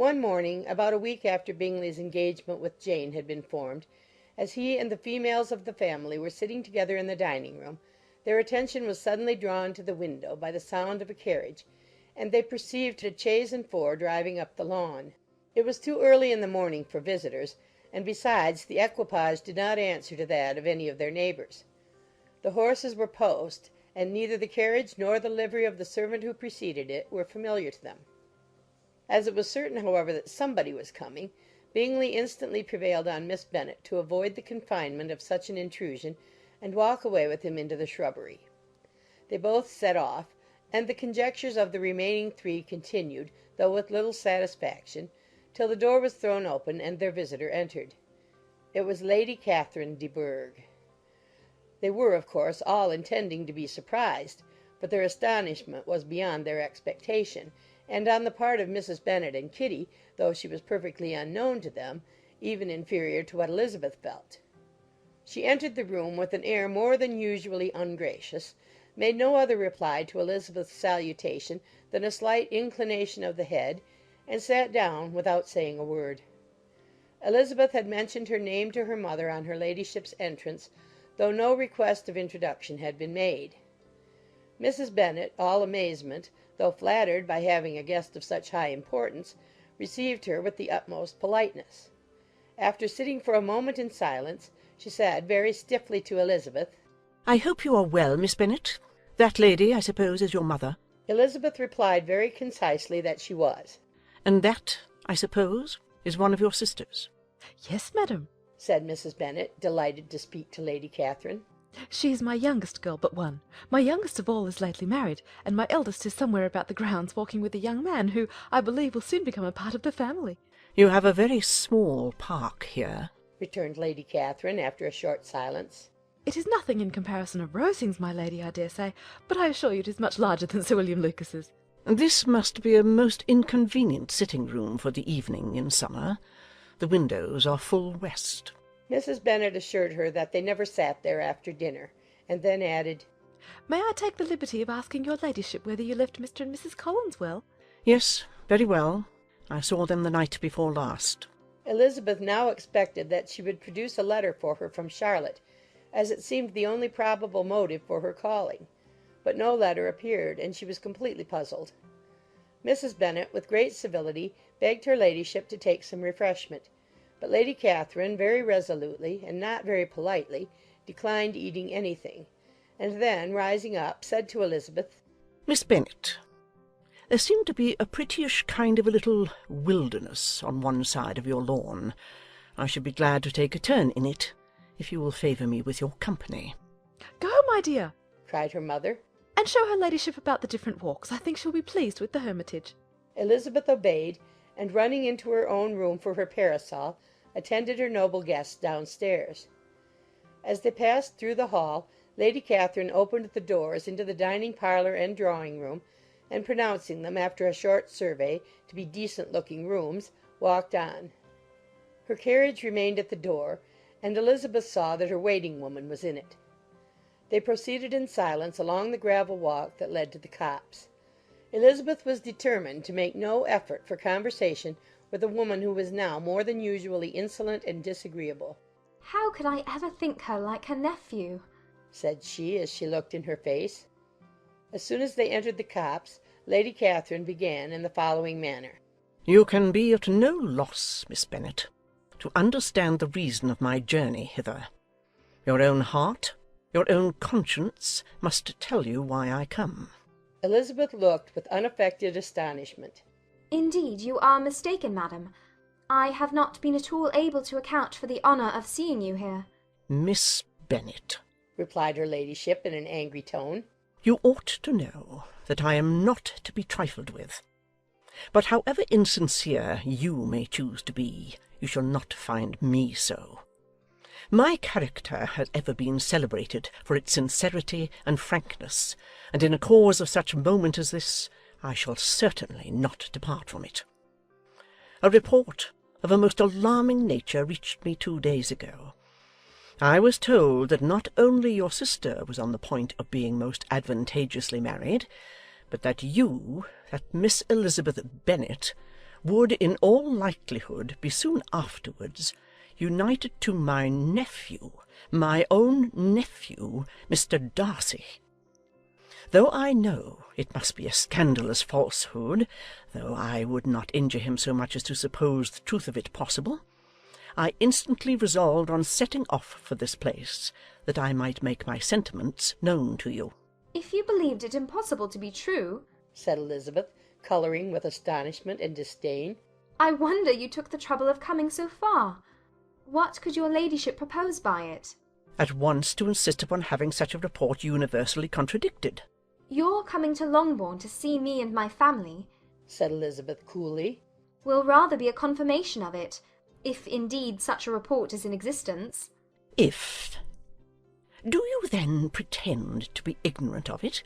One morning, about a week after Bingley's engagement with Jane had been formed, as he and the females of the family were sitting together in the dining-room, their attention was suddenly drawn to the window by the sound of a carriage, and they perceived a chaise and four driving up the lawn. It was too early in the morning for visitors, and besides, the equipage did not answer to that of any of their neighbours. The horses were post, and neither the carriage nor the livery of the servant who preceded it were familiar to them. As it was certain, however, that somebody was coming, Bingley instantly prevailed on Miss Bennet to avoid the confinement of such an intrusion, and walk away with him into the shrubbery. They both set off, and the conjectures of the remaining three continued, though with little satisfaction, till the door was thrown open and their visitor entered. It was Lady Catherine de Bourgh. They were, of course, all intending to be surprised, but their astonishment was beyond their expectation, and on the part of Mrs. Bennet and Kitty, though she was perfectly unknown to them, even inferior to what Elizabeth felt. She entered the room with an air more than usually ungracious, made no other reply to Elizabeth's salutation than a slight inclination of the head, and sat down without saying a word. Elizabeth had mentioned her name to her mother on her ladyship's entrance, though no request of introduction had been made. Mrs. Bennet, all amazement, though flattered by having a guest of such high importance, received her with the utmost politeness. After sitting for a moment in silence, she said very stiffly to Elizabeth, "I hope you are well, Miss Bennet. That lady, I suppose, is your mother?" Elizabeth replied very concisely that she was. "And that, I suppose, is one of your sisters?" "Yes, madam," said Mrs. Bennet, delighted to speak to Lady Catherine. "she is my youngest girl but one. My youngest of all is lately married, and my eldest is somewhere about the grounds walking with a young man who, I believe, will soon become a part of the family." "You have a very small park here," returned Lady Catherine, after a short silence. "It is nothing in comparison of Rosings, my lady, I dare say, but I assure you it is much larger than Sir William Lucas's." "This must be a most inconvenient sitting-room for the evening in summer. The windows are full west." Mrs. Bennet assured her that they never sat there after dinner, and then added, "May I take the liberty of asking your ladyship whether you left Mr. and Mrs. Collins well?" "Yes, very well. I saw them the night before last." Elizabeth now expected that she would produce a letter for her from Charlotte, as it seemed the only probable motive for her calling. But no letter appeared, and she was completely puzzled. Mrs. Bennet, with great civility, begged her ladyship to take some refreshment, but Lady Catherine, very resolutely, and not very politely, declined eating anything, and then, rising up, said to Elizabeth, "Miss Bennet, there seemed to be a prettyish kind of a little wilderness on one side of your lawn. I should be glad to take a turn in it, if you will favour me with your company." "Go, my dear," cried her mother. "and show her ladyship about the different walks. I think she'll be pleased with the hermitage." Elizabeth obeyed, and running into her own room for her parasol, attended her noble guests downstairs. As they passed through the hall, Lady Catherine opened the doors into the dining parlour and drawing-room, and pronouncing them, after a short survey, to be decent-looking rooms, walked on. Her carriage remained at the door, and Elizabeth saw that her waiting-woman was in it. They proceeded in silence along the gravel walk that led to the copse. Elizabeth was determined to make no effort for conversation with a woman who was now more than usually insolent and disagreeable. "How could I ever think her like her nephew?" said she, as she looked in her face. As soon as they entered the copse, Lady Catherine began in the following manner. "You can be at no loss, Miss Bennet, to understand the reason of my journey hither. Your own heart, your own conscience must tell you why I come." Elizabeth looked with unaffected astonishment. "Indeed, you are mistaken, madam. I have not been at all able to account for the honour of seeing you here." "Miss Bennet," replied her ladyship in an angry tone, "you ought to know that I am not to be trifled with. But however insincere you may choose to be, you shall not find me so. My character has ever been celebrated for its sincerity and frankness, and in a cause of such moment as this, I shall certainly not depart from it. A report of a most alarming nature reached me 2 days ago. I was told that not only your sister was on the point of being most advantageously married, but that you, that Miss Elizabeth Bennet, would in all likelihood be soon afterwards united to my nephew, my own nephew, Mr. Darcy. Though I know it must be a scandalous falsehood, though I would not injure him so much as to suppose the truth of it possible, I instantly resolved on setting off for this place, that I might make my sentiments known to you. If you believed it impossible to be true, said Elizabeth, colouring with astonishment and disdain, I wonder you took the trouble of coming so far. What could your ladyship propose by it? At once to insist upon having such a report universally contradicted. Your coming to Longbourn to see me and my family, said Elizabeth coolly, will rather be a confirmation of it, if indeed such a report is in existence. If? Do you then pretend to be ignorant of it?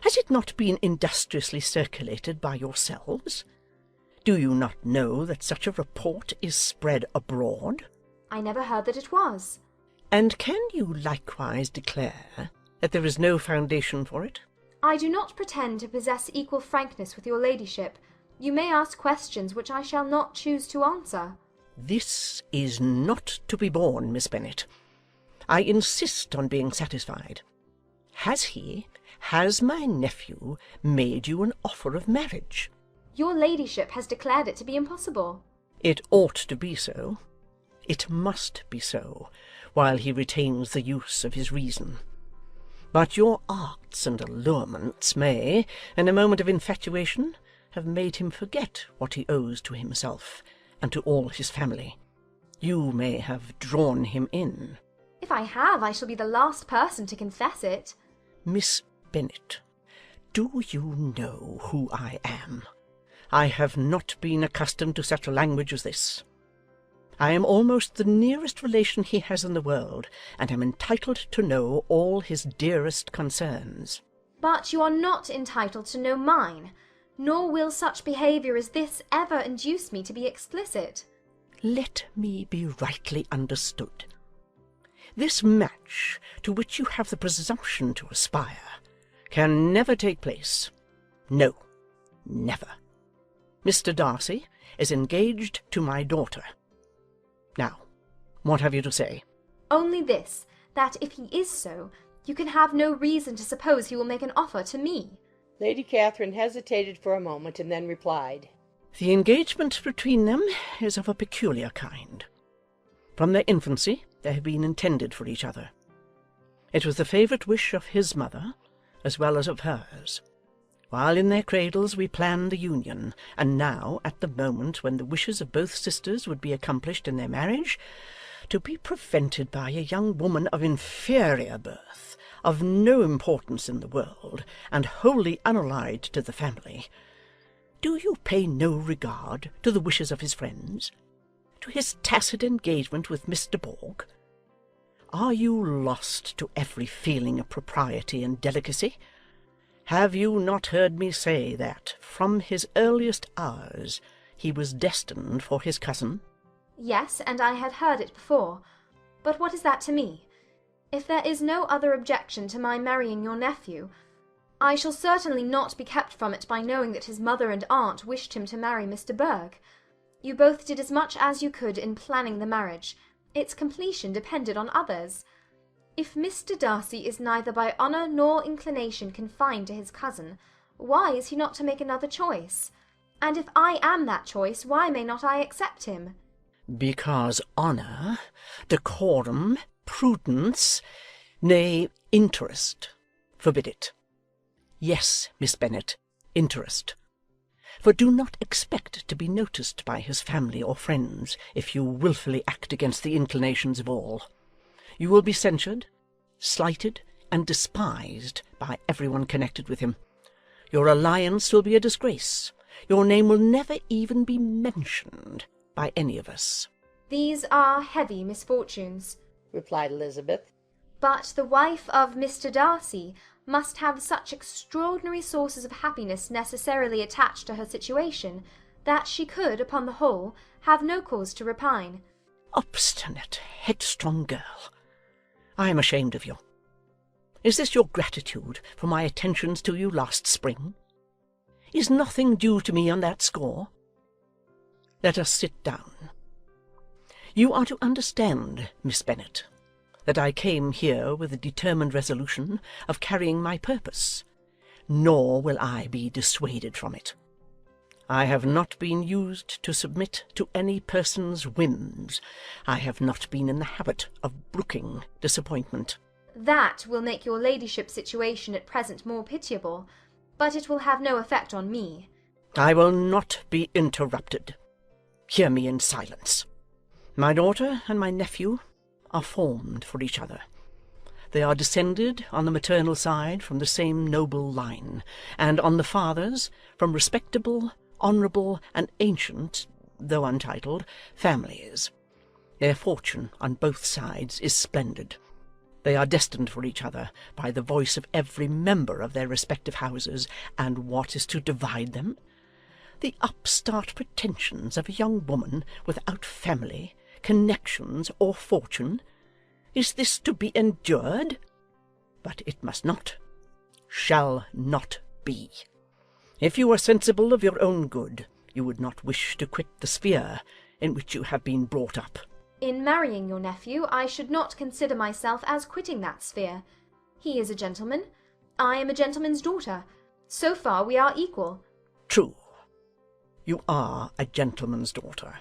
Has it not been industriously circulated by yourselves? Do you not know that such a report is spread abroad? I never heard that it was. And can you likewise declare that there is no foundation for it? I do not pretend to possess equal frankness with your ladyship. You may ask questions which I shall not choose to answer. This is not to be borne, Miss Bennet. I insist on being satisfied. Has my nephew made you an offer of marriage? Your ladyship has declared it to be impossible. It ought to be so. It must be so, while he retains the use of his reason. But your arts and allurements may, in a moment of infatuation, have made him forget what he owes to himself and to all his family. You may have drawn him in. If I have, I shall be the last person to confess it. Miss Bennet, do you know who I am? I have not been accustomed to such language as this. I am almost the nearest relation he has in the world, and am entitled to know all his dearest concerns. But you are not entitled to know mine, nor will such behaviour as this ever induce me to be explicit. Let me be rightly understood. This match, to which you have the presumption to aspire, can never take place. No, never. Mr. Darcy is engaged to my daughter. Now, what have you to say? Only this, that if he is so, you can have no reason to suppose he will make an offer to me. Lady Catherine hesitated for a moment, and then replied, The engagement between them is of a peculiar kind. From their infancy they have been intended for each other. It was the favourite wish of his mother, as well as of hers. While in their cradles we planned the union, and now, at the moment when the wishes of both sisters would be accomplished in their marriage, to be prevented by a young woman of inferior birth, of no importance in the world, and wholly unallied to the family. Do you pay no regard to the wishes of his friends, to his tacit engagement with Miss de Bourgh? Are you lost to every feeling of propriety and delicacy? Have you not heard me say that, from his earliest hours, he was destined for his cousin? Yes, and I had heard it before. But what is that to me? If there is no other objection to my marrying your nephew, I shall certainly not be kept from it by knowing that his mother and aunt wished him to marry Miss de Bourgh. You both did as much as you could in planning the marriage. Its completion depended on others. If Mr. Darcy is neither by honour nor inclination confined to his cousin, why is he not to make another choice? And if I am that choice, why may not I accept him? Because honour, decorum, prudence, nay, interest, forbid it. Yes, Miss Bennet, interest. For do not expect to be noticed by his family or friends, if you wilfully act against the inclinations of all. You will be censured, slighted, and despised by everyone connected with him. Your alliance will be a disgrace. Your name will never even be mentioned by any of us. These are heavy misfortunes, replied Elizabeth. But the wife of Mr. Darcy must have such extraordinary sources of happiness necessarily attached to her situation, that she could, upon the whole, have no cause to repine. Obstinate, headstrong girl! I am ashamed of you. Is this your gratitude for my attentions to you last spring? Is nothing due to me on that score? Let us sit down. You are to understand, Miss Bennet, that I came here with the determined resolution of carrying my purpose, nor will I be dissuaded from it. I have not been used to submit to any person's whims. I have not been in the habit of brooking disappointment. That will make your ladyship's situation at present more pitiable, but it will have no effect on me. I will not be interrupted. Hear me in silence. My daughter and my nephew are formed for each other. They are descended on the maternal side from the same noble line, and on the father's from respectable, honourable, and ancient, though untitled, families. Their fortune on both sides is splendid. They are destined for each other by the voice of every member of their respective houses, and what is to divide them? The upstart pretensions of a young woman without family, connections, or fortune. Is this to be endured? But it must not, shall not be. If you are sensible of your own good, you would not wish to quit the sphere in which you have been brought up. In marrying your nephew, I should not consider myself as quitting that sphere. He is a gentleman. I am a gentleman's daughter. So far we are equal. True. You are a gentleman's daughter.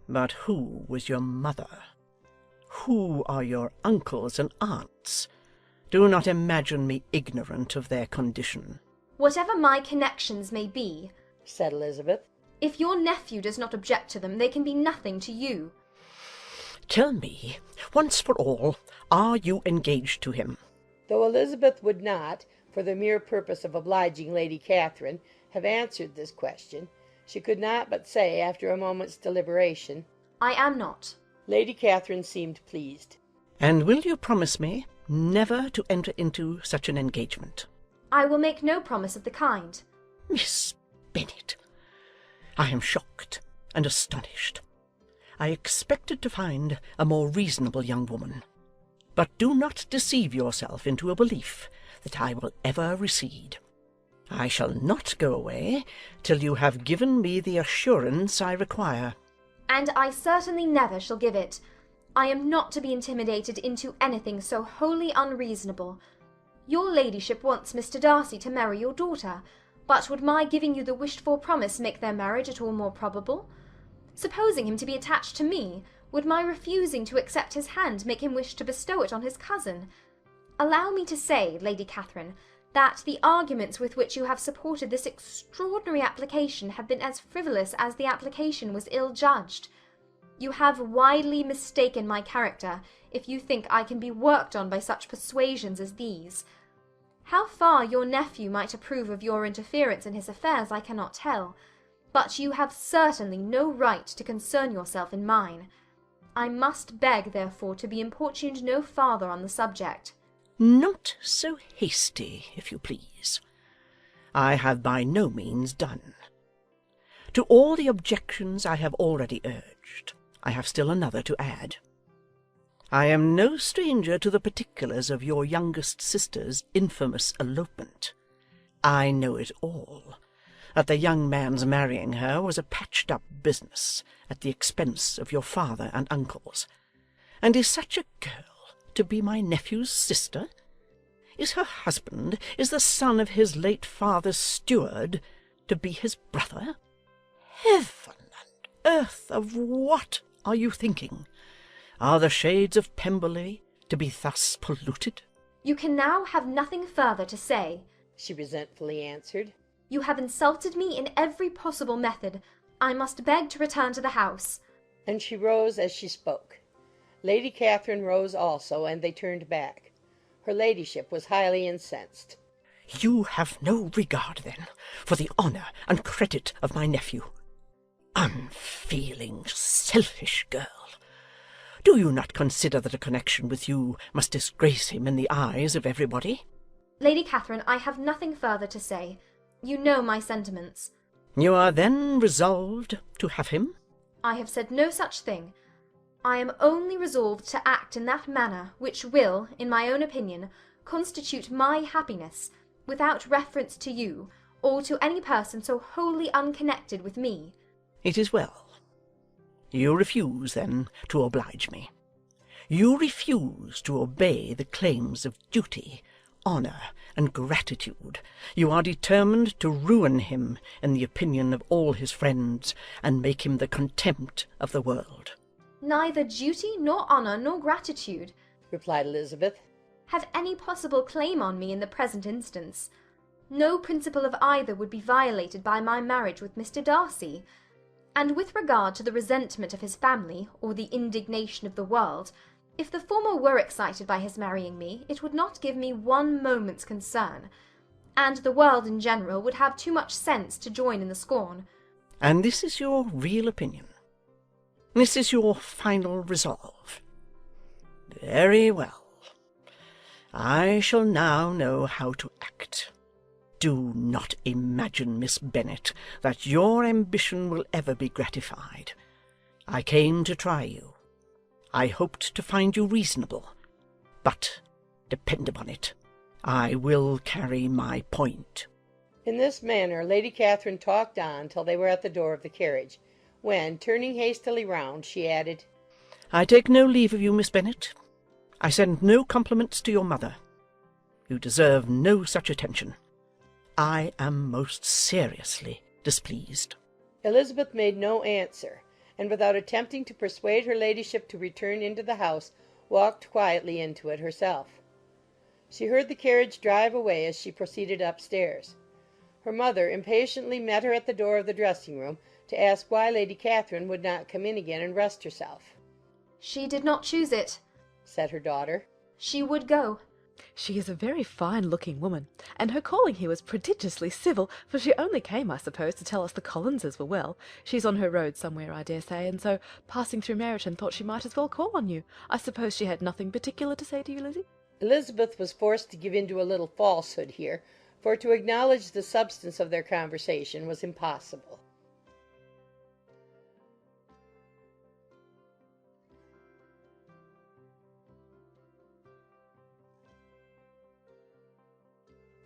But who was your mother? Who are your uncles and aunts? Do not imagine me ignorant of their condition. Whatever my connections may be, said Elizabeth, if your nephew does not object to them, they can be nothing to you. Tell me, once for all, are you engaged to him? Though Elizabeth would not, for the mere purpose of obliging Lady Catherine, have answered this question, she could not but say, after a moment's deliberation, I am not. Lady Catherine seemed pleased. And will you promise me never to enter into such an engagement? I will make no promise of the kind. Miss Bennet, I am shocked and astonished. I expected to find a more reasonable young woman. But do not deceive yourself into a belief that I will ever recede. I shall not go away till you have given me the assurance I require. And I certainly never shall give it. I am not to be intimidated into anything so wholly unreasonable. Your ladyship wants Mr. Darcy to marry your daughter, but would my giving you the wished-for promise make their marriage at all more probable? Supposing him to be attached to me, would my refusing to accept his hand make him wish to bestow it on his cousin? Allow me to say, Lady Catherine, that the arguments with which you have supported this extraordinary application have been as frivolous as the application was ill-judged. You have widely mistaken my character, if you think I can be worked on by such persuasions as these. How far your nephew might approve of your interference in his affairs I cannot tell, but you have certainly no right to concern yourself in mine. I must beg, therefore, to be importuned no farther on the subject. Not so hasty, if you please. I have by no means done. To all the objections I have already urged, I have still another to add. I am no stranger to the particulars of your youngest sister's infamous elopement. I know it all, that the young man's marrying her was a patched-up business at the expense of your father and uncles. And is such a girl to be my nephew's sister? Is her husband, is the son of his late father's steward, to be his brother? Heaven and earth, of what are you thinking? Are the shades of Pemberley to be thus polluted? You can now have nothing further to say, she resentfully answered. You have insulted me in every possible method. I must beg to return to the house. And she rose as she spoke. Lady Catherine rose also, and they turned back. Her ladyship was highly incensed. You have no regard, then, for the honour and credit of my nephew. Unfeeling, selfish girl! Do you not consider that a connection with you must disgrace him in the eyes of everybody? Lady Catherine, I have nothing further to say. You know my sentiments. You are then resolved to have him? I have said no such thing. I am only resolved to act in that manner which will, in my own opinion, constitute my happiness, without reference to you, or to any person so wholly unconnected with me. It is well. You refuse, then, to oblige me. You refuse to obey the claims of duty, honour, and gratitude. You are determined to ruin him in the opinion of all his friends, and make him the contempt of the world. Neither duty, nor honour, nor gratitude, replied Elizabeth, have any possible claim on me in the present instance. No principle of either would be violated by my marriage with Mr. Darcy. And with regard to the resentment of his family, or the indignation of the world, if the former were excited by his marrying me, it would not give me one moment's concern, and the world in general would have too much sense to join in the scorn. And this is your real opinion? This is your final resolve? Very well. I shall now know how to act. Do not imagine, Miss Bennet, that your ambition will ever be gratified. I came to try you. I hoped to find you reasonable. But, depend upon it, I will carry my point. In this manner Lady Catherine talked on till they were at the door of the carriage, when, turning hastily round, she added, I take no leave of you, Miss Bennet. I send no compliments to your mother. You deserve no such attention. I am most seriously displeased. Elizabeth made no answer, and without attempting to persuade her ladyship to return into the house, walked quietly into it herself. She heard the carriage drive away as she proceeded upstairs. Her mother impatiently met her at the door of the dressing-room to ask why Lady Catherine would not come in again and rest herself. She did not choose it, said her daughter. She would go. She is a very fine-looking woman, and her calling here was prodigiously civil, for she only came, I suppose, to tell us the Collinses were well. She's on her road somewhere, I dare say, and so, passing through Meryton, thought she might as well call on you. I suppose she had nothing particular to say to you, Lizzie? Elizabeth was forced to give in to a little falsehood here, for to acknowledge the substance of their conversation was impossible.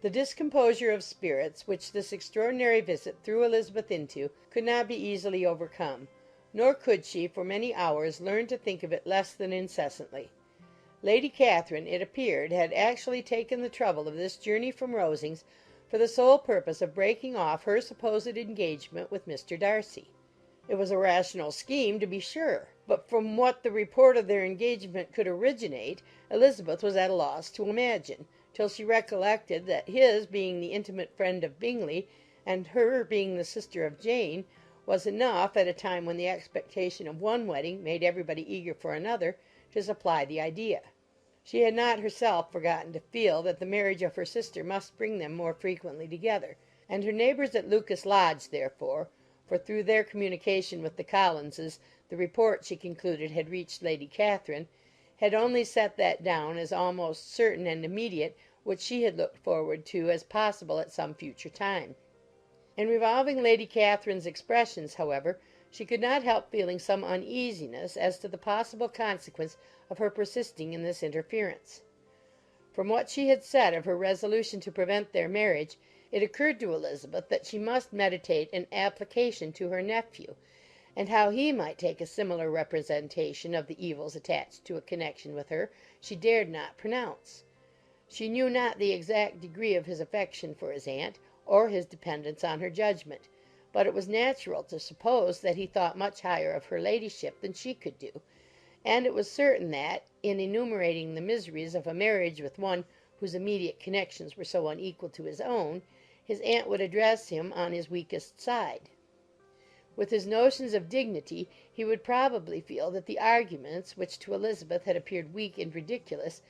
The discomposure of spirits which this extraordinary visit threw Elizabeth into could not be easily overcome, nor could she for many hours learn to think of it less than incessantly. Lady Catherine, it appeared, had actually taken the trouble of this journey from Rosings for the sole purpose of breaking off her supposed engagement with Mr. Darcy. It was a rational scheme, to be sure, but from what the report of their engagement could originate, Elizabeth was at a loss to imagine, till she recollected that his being the intimate friend of Bingley, and her being the sister of Jane, was enough, at a time when the expectation of one wedding made everybody eager for another, to supply the idea. She had not herself forgotten to feel that the marriage of her sister must bring them more frequently together, and her neighbours at Lucas Lodge, therefore, for through their communication with the Collinses the report, she concluded, had reached Lady Catherine, had only set that down as almost certain and immediate which she had looked forward to as possible at some future time. In revolving Lady Catherine's expressions, however, she could not help feeling some uneasiness as to the possible consequence of her persisting in this interference. From what she had said of her resolution to prevent their marriage, it occurred to Elizabeth that she must meditate an application to her nephew, and how he might take a similar representation of the evils attached to a connection with her she dared not pronounce. She knew not the exact degree of his affection for his aunt, or his dependence on her judgment, but it was natural to suppose that he thought much higher of her ladyship than she could do, and it was certain that, in enumerating the miseries of a marriage with one whose immediate connections were so unequal to his own, his aunt would address him on his weakest side. With his notions of dignity, he would probably feel that the arguments, which to Elizabeth had appeared weak and ridiculous,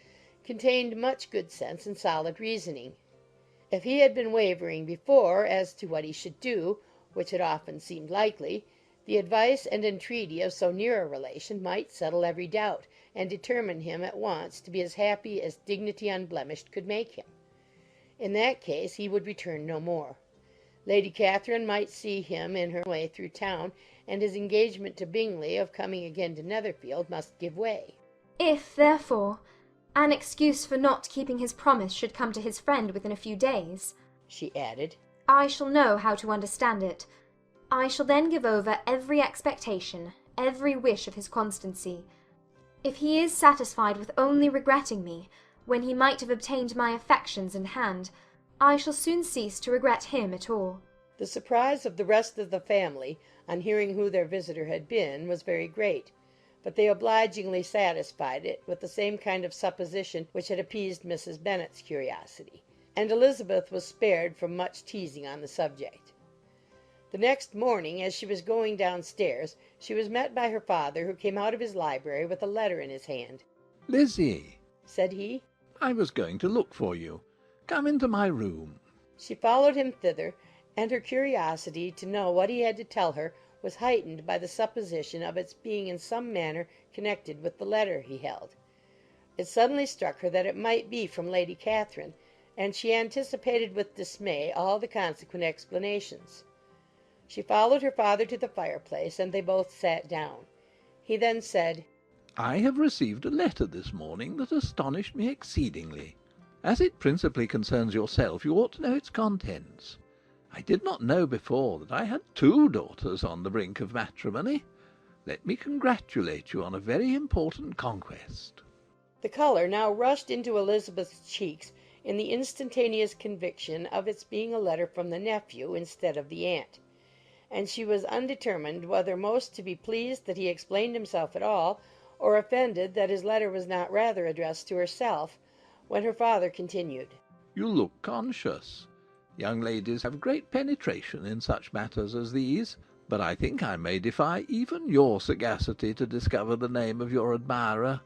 contained much good sense and solid reasoning. If he had been wavering before as to what he should do, which had often seemed likely, the advice and entreaty of so near a relation might settle every doubt, and determine him at once to be as happy as dignity unblemished could make him. In that case he would return no more. Lady Catherine might see him in her way through town, and his engagement to Bingley of coming again to Netherfield must give way. If, therefore, an excuse for not keeping his promise should come to his friend within a few days, she added, I shall know how to understand it. I shall then give over every expectation, every wish of his constancy. If he is satisfied with only regretting me, when he might have obtained my affections in hand, I shall soon cease to regret him at all. The surprise of the rest of the family, on hearing who their visitor had been, was very great, but they obligingly satisfied it with the same kind of supposition which had appeased Mrs. Bennet's curiosity, and Elizabeth was spared from much teasing on the subject. The next morning, as she was going downstairs, she was met by her father, who came out of his library with a letter in his hand. "Lizzie," Said he. "I was going to look for you. Come into my room." She followed him thither, and her curiosity to know what he had to tell her was heightened by the supposition of its being in some manner connected with the letter he held. It suddenly struck her that it might be from Lady Catherine, and she anticipated with dismay all the consequent explanations. She followed her father to the fireplace, and they both sat down. He then said, "I have received a letter this morning that astonished me exceedingly. As it principally concerns yourself, you ought to know its contents. I did not know before that I had 2 daughters on the brink of matrimony. Let me congratulate you on a very important conquest." The colour now rushed into Elizabeth's cheeks in the instantaneous conviction of its being a letter from the nephew instead of the aunt, and she was undetermined whether most to be pleased that he explained himself at all, or offended that his letter was not rather addressed to herself, when her father continued, "You look conscious. Young ladies have great penetration in such matters as these, but I think I may defy even your sagacity to discover the name of your admirer.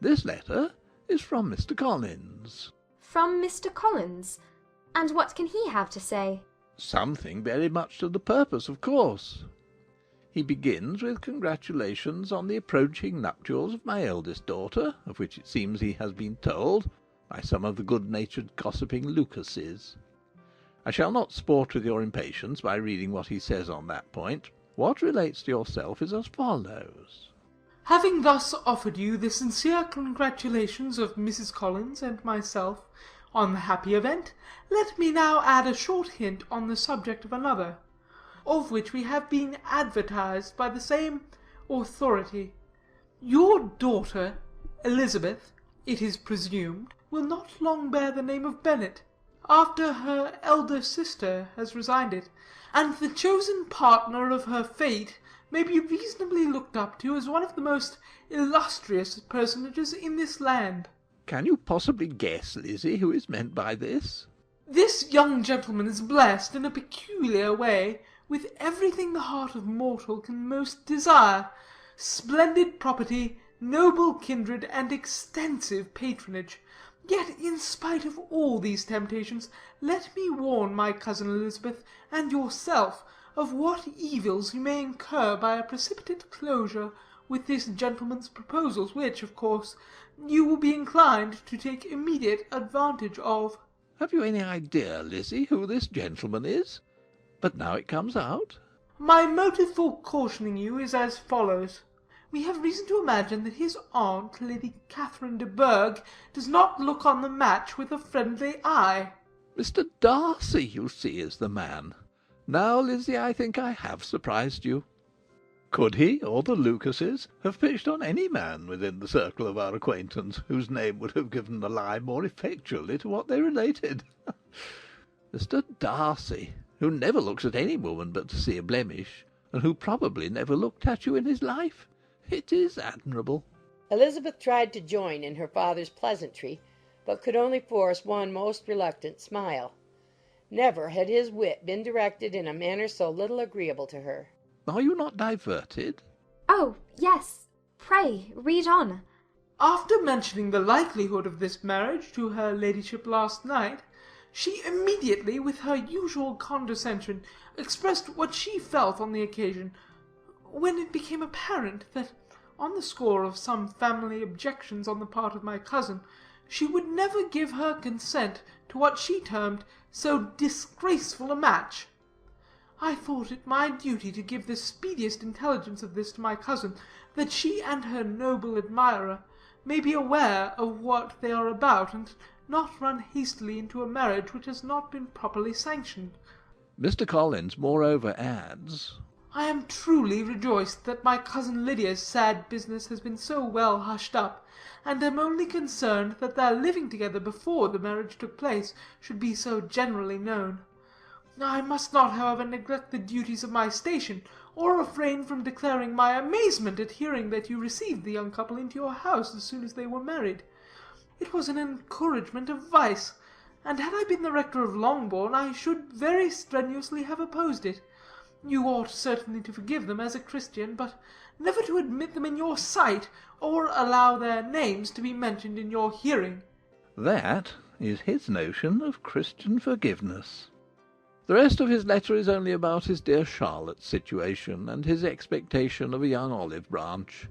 This letter is from Mr. Collins." From Mr. Collins? And what can he have to say? "Something very much to the purpose, of course. He begins with congratulations on the approaching nuptials of my eldest daughter, of which it seems he has been told by some of the good-natured gossiping Lucases. I shall not sport with your impatience by reading what he says on that point. What relates to yourself is as follows. Having thus offered you the sincere congratulations of Mrs. Collins and myself on the happy event, let me now add a short hint on the subject of another, of which we have been advertised by the same authority. Your daughter, Elizabeth, it is presumed, will not long bear the name of Bennet, after her elder sister has resigned it, and the chosen partner of her fate may be reasonably looked up to as one of the most illustrious personages in this land." Can you possibly guess, Lizzie, who is meant by this? This young gentleman is blessed, in a peculiar way, with everything the heart of mortal can most desire: splendid property, noble kindred, and extensive patronage. Yet, in spite of all these temptations, let me warn my cousin Elizabeth, and yourself, of what evils you may incur by a precipitate closure with this gentleman's proposals, which, of course, you will be inclined to take immediate advantage of. Have you any idea, Lizzie, who this gentleman is? But now it comes out. My motive for cautioning you is as follows. We have reason to imagine that his aunt, Lady Catherine de Bourgh, does not look on the match with a friendly eye. Mr. Darcy, you see, is the man. Now, Lizzie, I think I have surprised you. Could he, or the Lucases, have pitched on any man within the circle of our acquaintance, whose name would have given the lie more effectually to what they related? Mr. Darcy, who never looks at any woman but to see a blemish, and who probably never looked at you in his life. It is admirable. Elizabeth tried to join in her father's pleasantry, but could only force one most reluctant smile. Never had his wit been directed in a manner so little agreeable to her. Are you not diverted? Oh, yes. Pray, read on. After mentioning the likelihood of this marriage to her ladyship last night, she immediately, with her usual condescension, expressed what she felt on the occasion, when it became apparent that, on the score of some family objections on the part of my cousin, she would never give her consent to what she termed so disgraceful a match. I thought it my duty to give the speediest intelligence of this to my cousin, that she and her noble admirer may be aware of what they are about, and not run hastily into a marriage which has not been properly sanctioned. Mr. Collins moreover adds, I am truly rejoiced that my cousin Lydia's sad business has been so well hushed up, and am only concerned that their living together before the marriage took place should be so generally known. I must not, however, neglect the duties of my station, or refrain from declaring my amazement at hearing that you received the young couple into your house as soon as they were married. It was an encouragement of vice, and had I been the rector of Longbourn, I should very strenuously have opposed it. You ought certainly to forgive them as a Christian, but never to admit them in your sight, or allow their names to be mentioned in your hearing." That is his notion of Christian forgiveness. The rest of his letter is only about his dear Charlotte's situation, and his expectation of a young olive branch.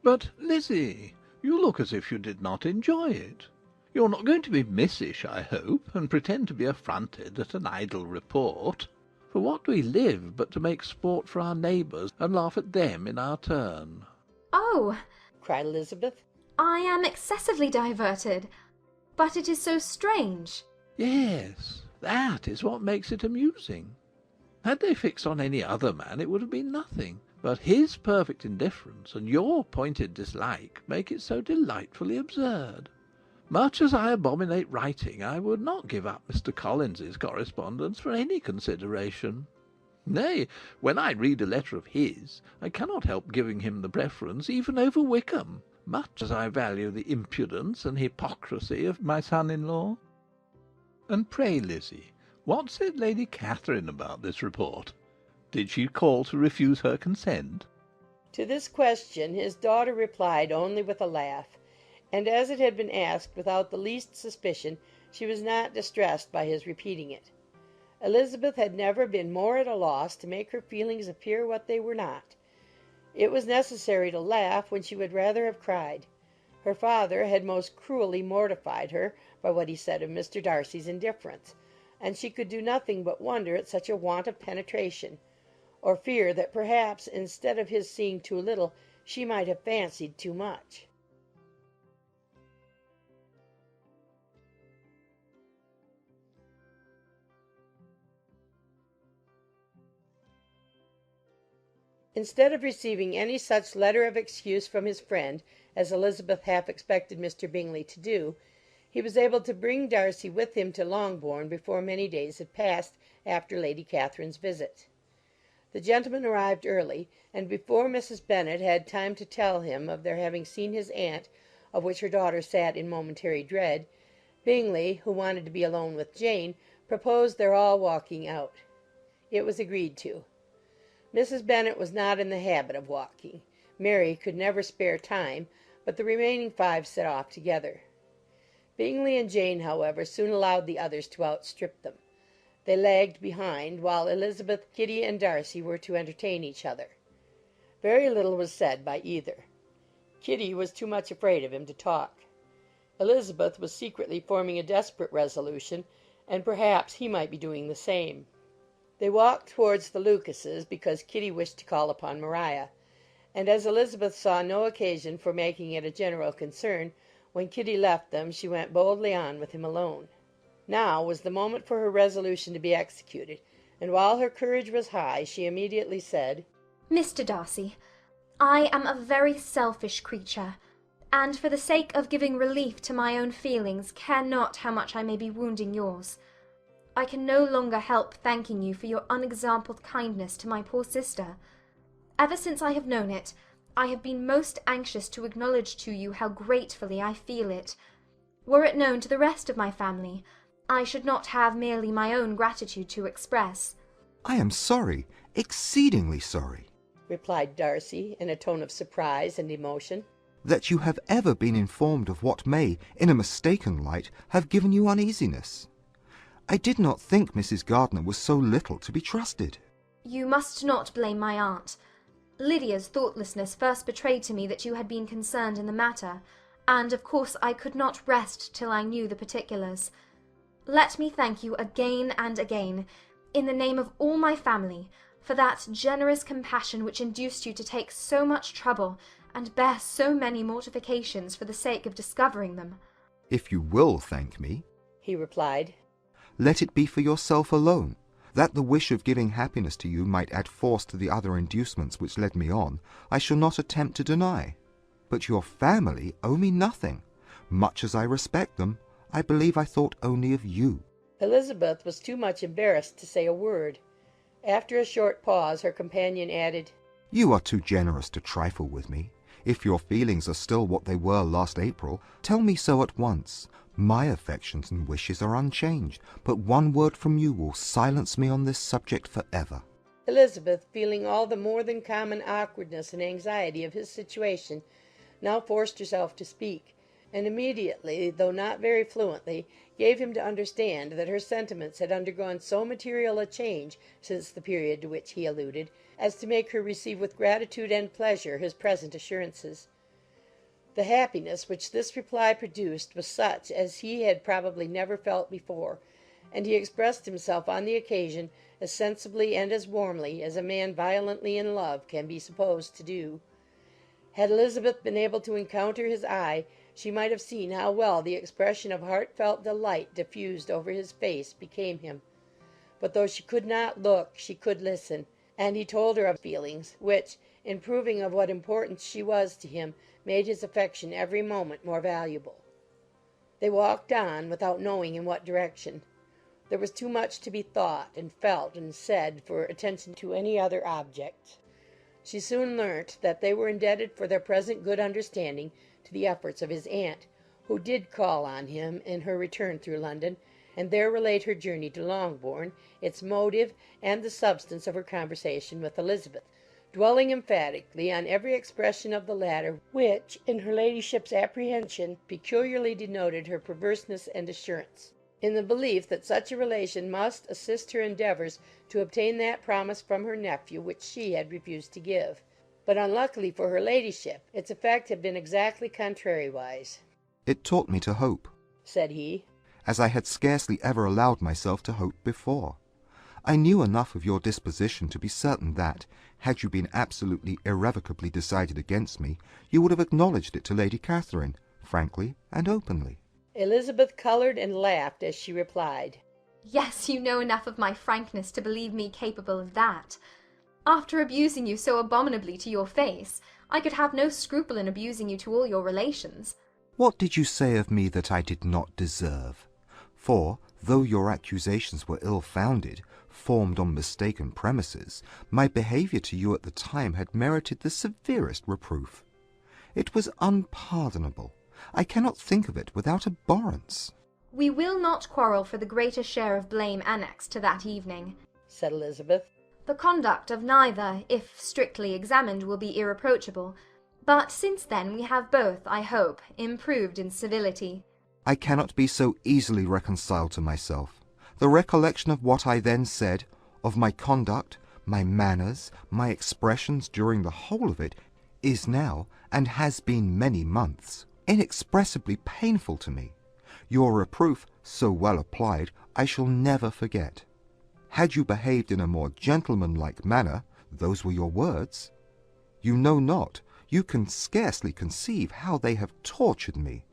But, Lizzie, you look as if you did not enjoy it. You're not going to be missish, I hope, and pretend to be affronted at an idle report. For what do we live but to make sport for our neighbours, and laugh at them in our turn? "Oh," cried Elizabeth. "I am excessively diverted. But it is so strange." Yes, that is what makes it amusing. Had they fixed on any other man, it would have been nothing. But his perfect indifference and your pointed dislike make it so delightfully absurd. Much as I abominate writing, I would not give up Mr. Collins's correspondence for any consideration. Nay, when I read a letter of his, I cannot help giving him the preference even over Wickham, much as I value the impudence and hypocrisy of my son-in-law. And pray, Lizzie, what said Lady Catherine about this report? Did she call to refuse her consent? To this question his daughter replied only with a laugh, and as it had been asked without the least suspicion, she was not distressed by his repeating it. Elizabeth had never been more at a loss to make her feelings appear what they were not. It was necessary to laugh when she would rather have cried. Her father had most cruelly mortified her by what he said of Mr. Darcy's indifference, and she could do nothing but wonder at such a want of penetration, or fear that perhaps instead of his seeing too little, she might have fancied too much. Instead of receiving any such letter of excuse from his friend as Elizabeth half expected Mr. Bingley to do, he was able to bring Darcy with him to Longbourn before many days had passed after Lady Catherine's visit. The gentleman arrived early, and before Mrs. Bennet had time to tell him of their having seen his aunt, of which her daughter sat in momentary dread, Bingley, who wanted to be alone with Jane, proposed their all walking out. It was agreed to. Mrs. Bennet was not in the habit of walking. Mary could never spare time, but the remaining five set off together. Bingley and Jane, however, soon allowed the others to outstrip them. They lagged behind, while Elizabeth, Kitty, and Darcy were to entertain each other. Very little was said by either. Kitty was too much afraid of him to talk. Elizabeth was secretly forming a desperate resolution, and perhaps he might be doing the same. They walked towards the Lucases because Kitty wished to call upon Maria, and as Elizabeth saw no occasion for making it a general concern, when Kitty left them she went boldly on with him alone. Now was the moment for her resolution to be executed, and while her courage was high, she immediately said, "Mr. Darcy, I am a very selfish creature, and for the sake of giving relief to my own feelings, care not how much I may be wounding yours. I can no longer help thanking you for your unexampled kindness to my poor sister. Ever since I have known it, I have been most anxious to acknowledge to you how gratefully I feel it. Were it known to the rest of my family, I should not have merely my own gratitude to express." "I am sorry, exceedingly sorry," replied Darcy, in a tone of surprise and emotion, "that you have ever been informed of what may, in a mistaken light, have given you uneasiness. I did not think Mrs. Gardiner was so little to be trusted." "You must not blame my aunt. Lydia's thoughtlessness first betrayed to me that you had been concerned in the matter, and of course I could not rest till I knew the particulars. Let me thank you again and again, in the name of all my family, for that generous compassion which induced you to take so much trouble and bear so many mortifications for the sake of discovering them." "If you will thank me," he replied, "let it be for yourself alone, That the wish of giving happiness to you might add force to the other inducements which led me on, I shall not attempt to deny. But your family owe me nothing. Much as I respect them, I believe I thought only of you. Elizabeth was too much embarrassed to say a word. After a short pause, her companion added, You are too generous to trifle with me. If your feelings are still what they were last April, tell me so at once. My affections and wishes are unchanged, but one word from you will silence me on this subject forever. Elizabeth, feeling all the more than common awkwardness and anxiety of his situation, now forced herself to speak, and immediately, though not very fluently, gave him to understand that her sentiments had undergone so material a change since the period to which he alluded, as to make her receive with gratitude and pleasure his present assurances. The happiness which this reply produced was such as he had probably never felt before, and he expressed himself on the occasion as sensibly and as warmly as a man violently in love can be supposed to do. Had Elizabeth been able to encounter his eye, she might have seen how well the expression of heartfelt delight diffused over his face became him. But though she could not look, she could listen, and he told her of feelings which, in proving of what importance she was to him, made his affection every moment more valuable. They walked on, without knowing in what direction. There was too much to be thought and felt and said for attention to any other object. She soon learnt that they were indebted for their present good understanding to the efforts of his aunt, who did call on him in her return through London, and there relate her journey to Longbourn, its motive, and the substance of her conversation with Elizabeth, dwelling emphatically on every expression of the latter which, in her ladyship's apprehension, peculiarly denoted her perverseness and assurance, in the belief that such a relation must assist her endeavours to obtain that promise from her nephew which she had refused to give. But unluckily for her ladyship, its effect had been exactly contrariwise. It taught me to hope, said he, as I had scarcely ever allowed myself to hope before. I knew enough of your disposition to be certain that, had you been absolutely irrevocably decided against me, you would have acknowledged it to Lady Catherine, frankly and openly. Elizabeth coloured and laughed as she replied, Yes, you know enough of my frankness to believe me capable of that. After abusing you so abominably to your face, I could have no scruple in abusing you to all your relations. What did you say of me that I did not deserve? For, though your accusations were ill-founded, formed on mistaken premises, my behaviour to you at the time had merited the severest reproof. It was unpardonable. I cannot think of it without abhorrence. We will not quarrel for the greater share of blame annexed to that evening, said Elizabeth. The conduct of neither, if strictly examined, will be irreproachable. But since then we have both, I hope, improved in civility. I cannot be so easily reconciled to myself. The recollection of what I then said, of my conduct, my manners, my expressions during the whole of it, is now, and has been many months, inexpressibly painful to me. Your reproof, so well applied, I shall never forget. Had you behaved in a more gentlemanlike manner, those were your words. You know not, you can scarcely conceive how they have tortured me,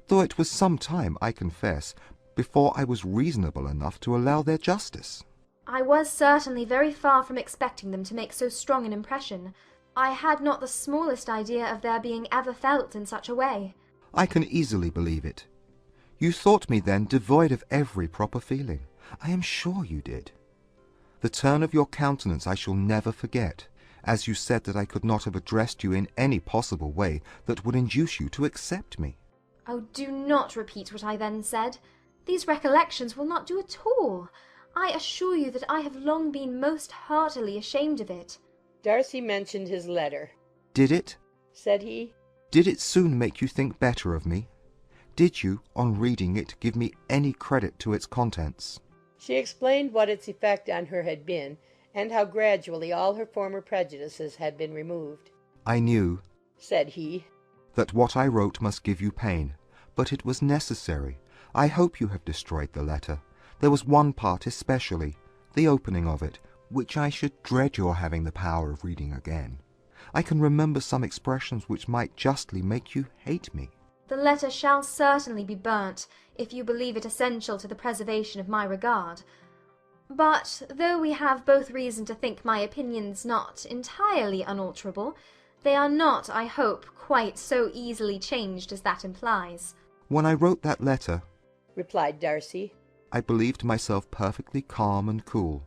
though it was some time, I confess, before I was reasonable enough to allow their justice. I was certainly very far from expecting them to make so strong an impression. I had not the smallest idea of their being ever felt in such a way. I can easily believe it. You thought me then devoid of every proper feeling. I am sure you did. The turn of your countenance I shall never forget, as you said that I could not have addressed you in any possible way that would induce you to accept me. Oh, do not repeat what I then said. These recollections will not do at all. I assure you that I have long been most heartily ashamed of it. Darcy mentioned his letter. Did it? Said he. Did it soon make you think better of me? Did you, on reading it, give me any credit to its contents? She explained what its effect on her had been, and how gradually all her former prejudices had been removed. I knew, said he, that what I wrote must give you pain, but it was necessary. I hope you have destroyed the letter. There was one part especially, the opening of it, which I should dread your having the power of reading again. I can remember some expressions which might justly make you hate me. The letter shall certainly be burnt, if you believe it essential to the preservation of my regard. But though we have both reason to think my opinions not entirely unalterable, they are not, I hope, quite so easily changed as that implies. When I wrote that letter, replied Darcy, I believed myself perfectly calm and cool,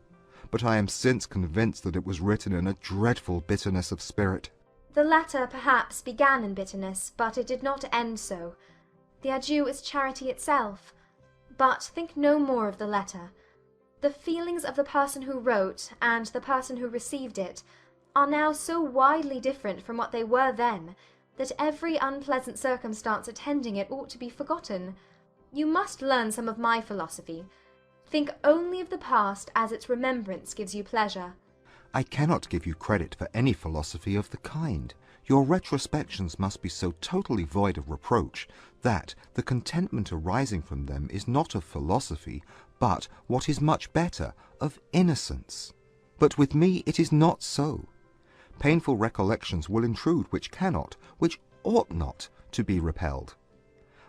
but I am since convinced that it was written in a dreadful bitterness of spirit. The letter perhaps began in bitterness, but it did not end so. The adieu is charity itself. But think no more of the letter. The feelings of the person who wrote, and the person who received it, are now so widely different from what they were then, that every unpleasant circumstance attending it ought to be forgotten. You must learn some of my philosophy. Think only of the past as its remembrance gives you pleasure. I cannot give you credit for any philosophy of the kind. Your retrospections must be so totally void of reproach that the contentment arising from them is not of philosophy, but, what is much better, of innocence. But with me it is not so. Painful recollections will intrude which cannot, which ought not, to be repelled.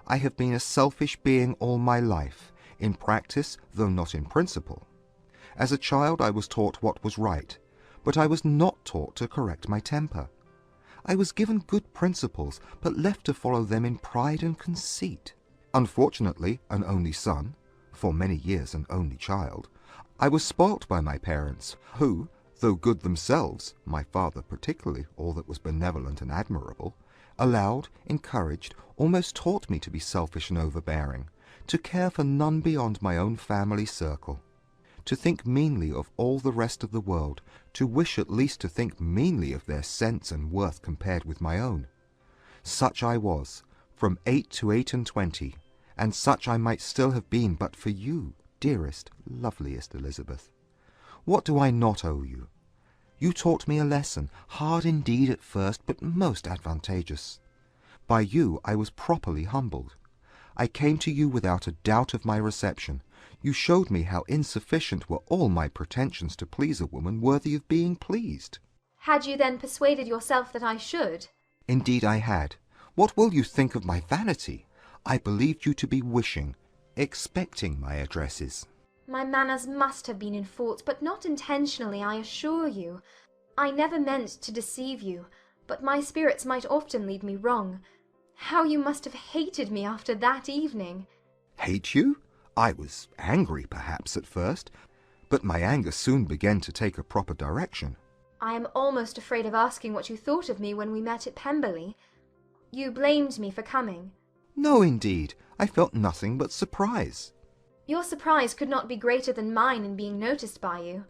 I have been a selfish being all my life, in practice, though not in principle. As a child I was taught what was right, but I was not taught to correct my temper. I was given good principles, but left to follow them in pride and conceit. Unfortunately, an only son, for many years an only child, I was spoilt by my parents, who, though good themselves, my father particularly, all that was benevolent and admirable, allowed, encouraged, almost taught me to be selfish and overbearing, to care for none beyond my own family circle, to think meanly of all the rest of the world, to wish at least to think meanly of their sense and worth compared with my own. Such I was, from 8 to 28, and such I might still have been but for you, dearest, loveliest Elizabeth. What do I not owe you? You taught me a lesson, hard indeed at first, but most advantageous. By you I was properly humbled. I came to you without a doubt of my reception. You showed me how insufficient were all my pretensions to please a woman worthy of being pleased. Had you then persuaded yourself that I should? Indeed I had. What will you think of my vanity? I believed you to be wishing, expecting my addresses. My manners must have been in fault, but not intentionally, I assure you. I never meant to deceive you, but my spirits might often lead me wrong. How you must have hated me after that evening! Hate you? I was angry, perhaps, at first, but my anger soon began to take a proper direction. I am almost afraid of asking what you thought of me when we met at Pemberley. You blamed me for coming. No, indeed. I felt nothing but surprise. Your surprise could not be greater than mine in being noticed by you.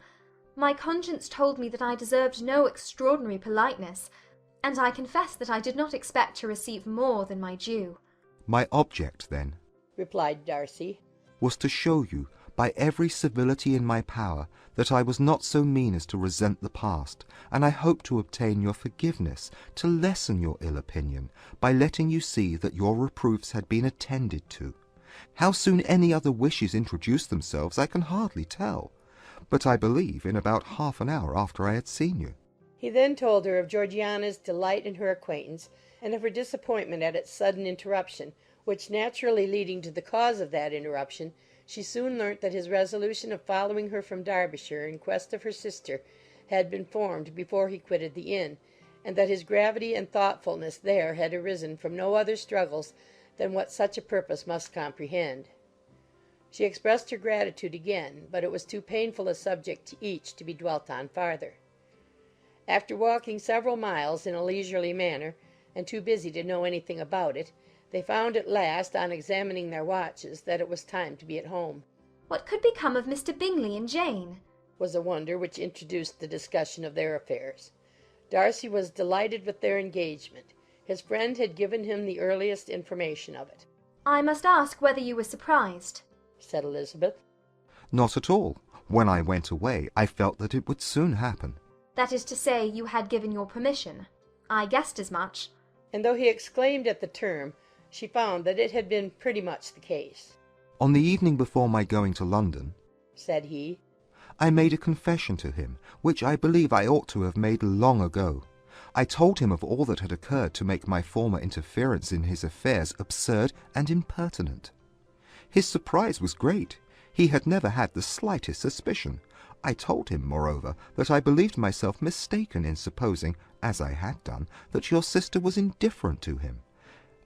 My conscience told me that I deserved no extraordinary politeness, and I confess that I did not expect to receive more than my due. My object, then, replied Darcy, was to show you, by every civility in my power, that I was not so mean as to resent the past, and I hope to obtain your forgiveness, to lessen your ill opinion, by letting you see that your reproofs had been attended to. How soon any other wishes introduced themselves I can hardly tell, but I believe in about half an hour after I had seen you. He then told her of Georgiana's delight in her acquaintance, and of her disappointment at its sudden interruption, which naturally leading to the cause of that interruption, she soon learnt that his resolution of following her from Derbyshire in quest of her sister had been formed before he quitted the inn, and that his gravity and thoughtfulness there had arisen from no other struggles than what such a purpose must comprehend. She expressed her gratitude again, but it was too painful a subject to each to be dwelt on farther. After walking several miles in a leisurely manner, and too busy to know anything about it, they found at last, on examining their watches, that it was time to be at home. What could become of Mr. Bingley and Jane? Was a wonder which introduced the discussion of their affairs. Darcy was delighted with their engagement. His friend had given him the earliest information of it. I must ask whether you were surprised, said Elizabeth. Not at all. When I went away, I felt that it would soon happen. That is to say, you had given your permission. I guessed as much. And though he exclaimed at the term, she found that it had been pretty much the case. On the evening before my going to London, said he, I made a confession to him, which I believe I ought to have made long ago. I told him of all that had occurred to make my former interference in his affairs absurd and impertinent. His surprise was great. He had never had the slightest suspicion. I told him, moreover, that I believed myself mistaken in supposing, as I had done, that your sister was indifferent to him.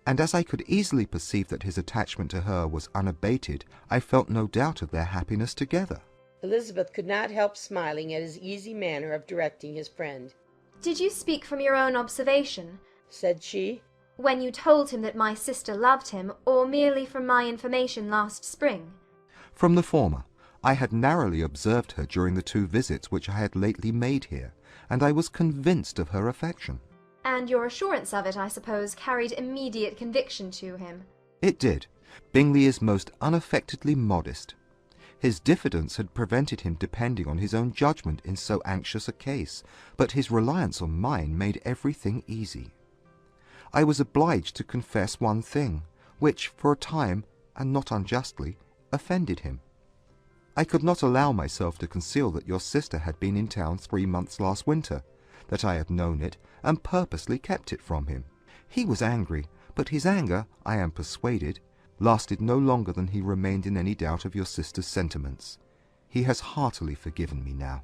And as I could easily perceive that his attachment to her was unabated, I felt no doubt of their happiness together. Elizabeth could not help smiling at his easy manner of directing his friend. Did you speak from your own observation, said she, when you told him that my sister loved him, or merely from my information last spring? From the former. I had narrowly observed her during the 2 visits which I had lately made here, and I was convinced of her affection. And your assurance of it, I suppose, carried immediate conviction to him. It did. Bingley is most unaffectedly modest. His diffidence had prevented him depending on his own judgment in so anxious a case, but his reliance on mine made everything easy. I was obliged to confess one thing, which, for a time, and not unjustly, offended him. I could not allow myself to conceal that your sister had been in town 3 months last winter, that I had known it, and purposely kept it from him. He was angry, but his anger, I am persuaded, lasted no longer than he remained in any doubt of your sister's sentiments. He has heartily forgiven me now.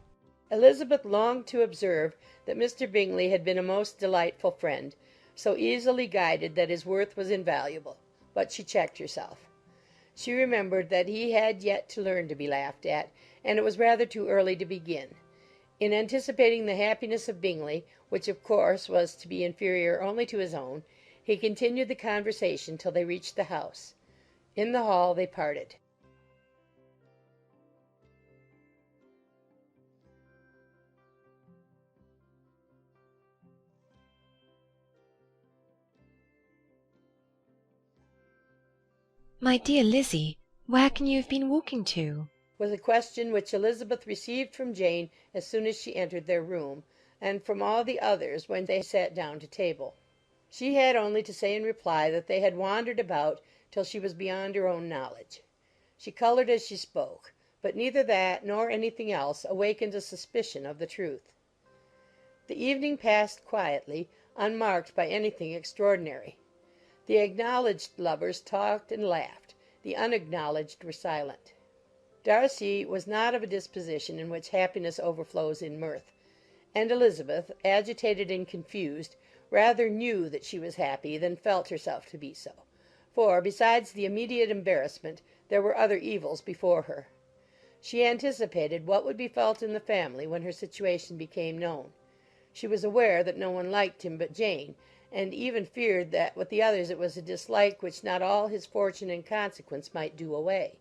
Elizabeth longed to observe that Mr. Bingley had been a most delightful friend, so easily guided that his worth was invaluable, but she checked herself. She remembered that he had yet to learn to be laughed at, and it was rather too early to begin. In anticipating the happiness of Bingley, which of course was to be inferior only to his own, he continued the conversation till they reached the house. In the hall they parted. My dear Lizzie, where can you have been walking to? Was a question which Elizabeth received from Jane as soon as she entered their room, and from all the others when they sat down to table. She had only to say in reply that they had wandered about till she was beyond her own knowledge. She coloured as she spoke, but neither that nor anything else awakened a suspicion of the truth. The evening passed quietly, unmarked by anything extraordinary. The acknowledged lovers talked and laughed, the unacknowledged were silent. Darcy was not of a disposition in which happiness overflows in mirth, and Elizabeth, agitated and confused, rather knew that she was happy than felt herself to be so, for, besides the immediate embarrassment, there were other evils before her. She anticipated what would be felt in the family when her situation became known. She was aware that no one liked him but Jane, and even feared that with the others it was a dislike which not all his fortune and consequence might do away.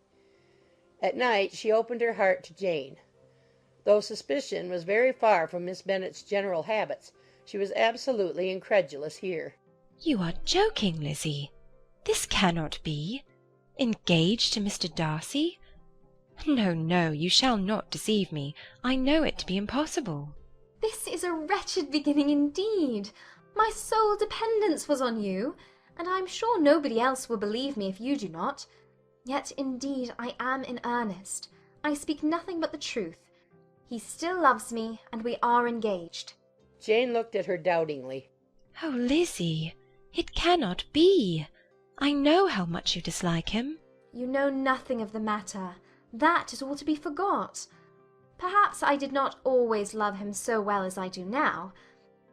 At night she opened her heart to Jane. Though suspicion was very far from Miss Bennet's general habits, she was absolutely incredulous here. You are joking, Lizzie. This cannot be. Engaged to Mr. Darcy? No, no, you shall not deceive me. I know it to be impossible. This is a wretched beginning indeed. My sole dependence was on you, and I am sure nobody else will believe me if you do not. Yet, indeed, I am in earnest. I speak nothing but the truth. He still loves me, and we are engaged. Jane looked at her doubtingly. Oh, Lizzie, it cannot be. I know how much you dislike him. You know nothing of the matter. That is all to be forgot. Perhaps I did not always love him so well as I do now,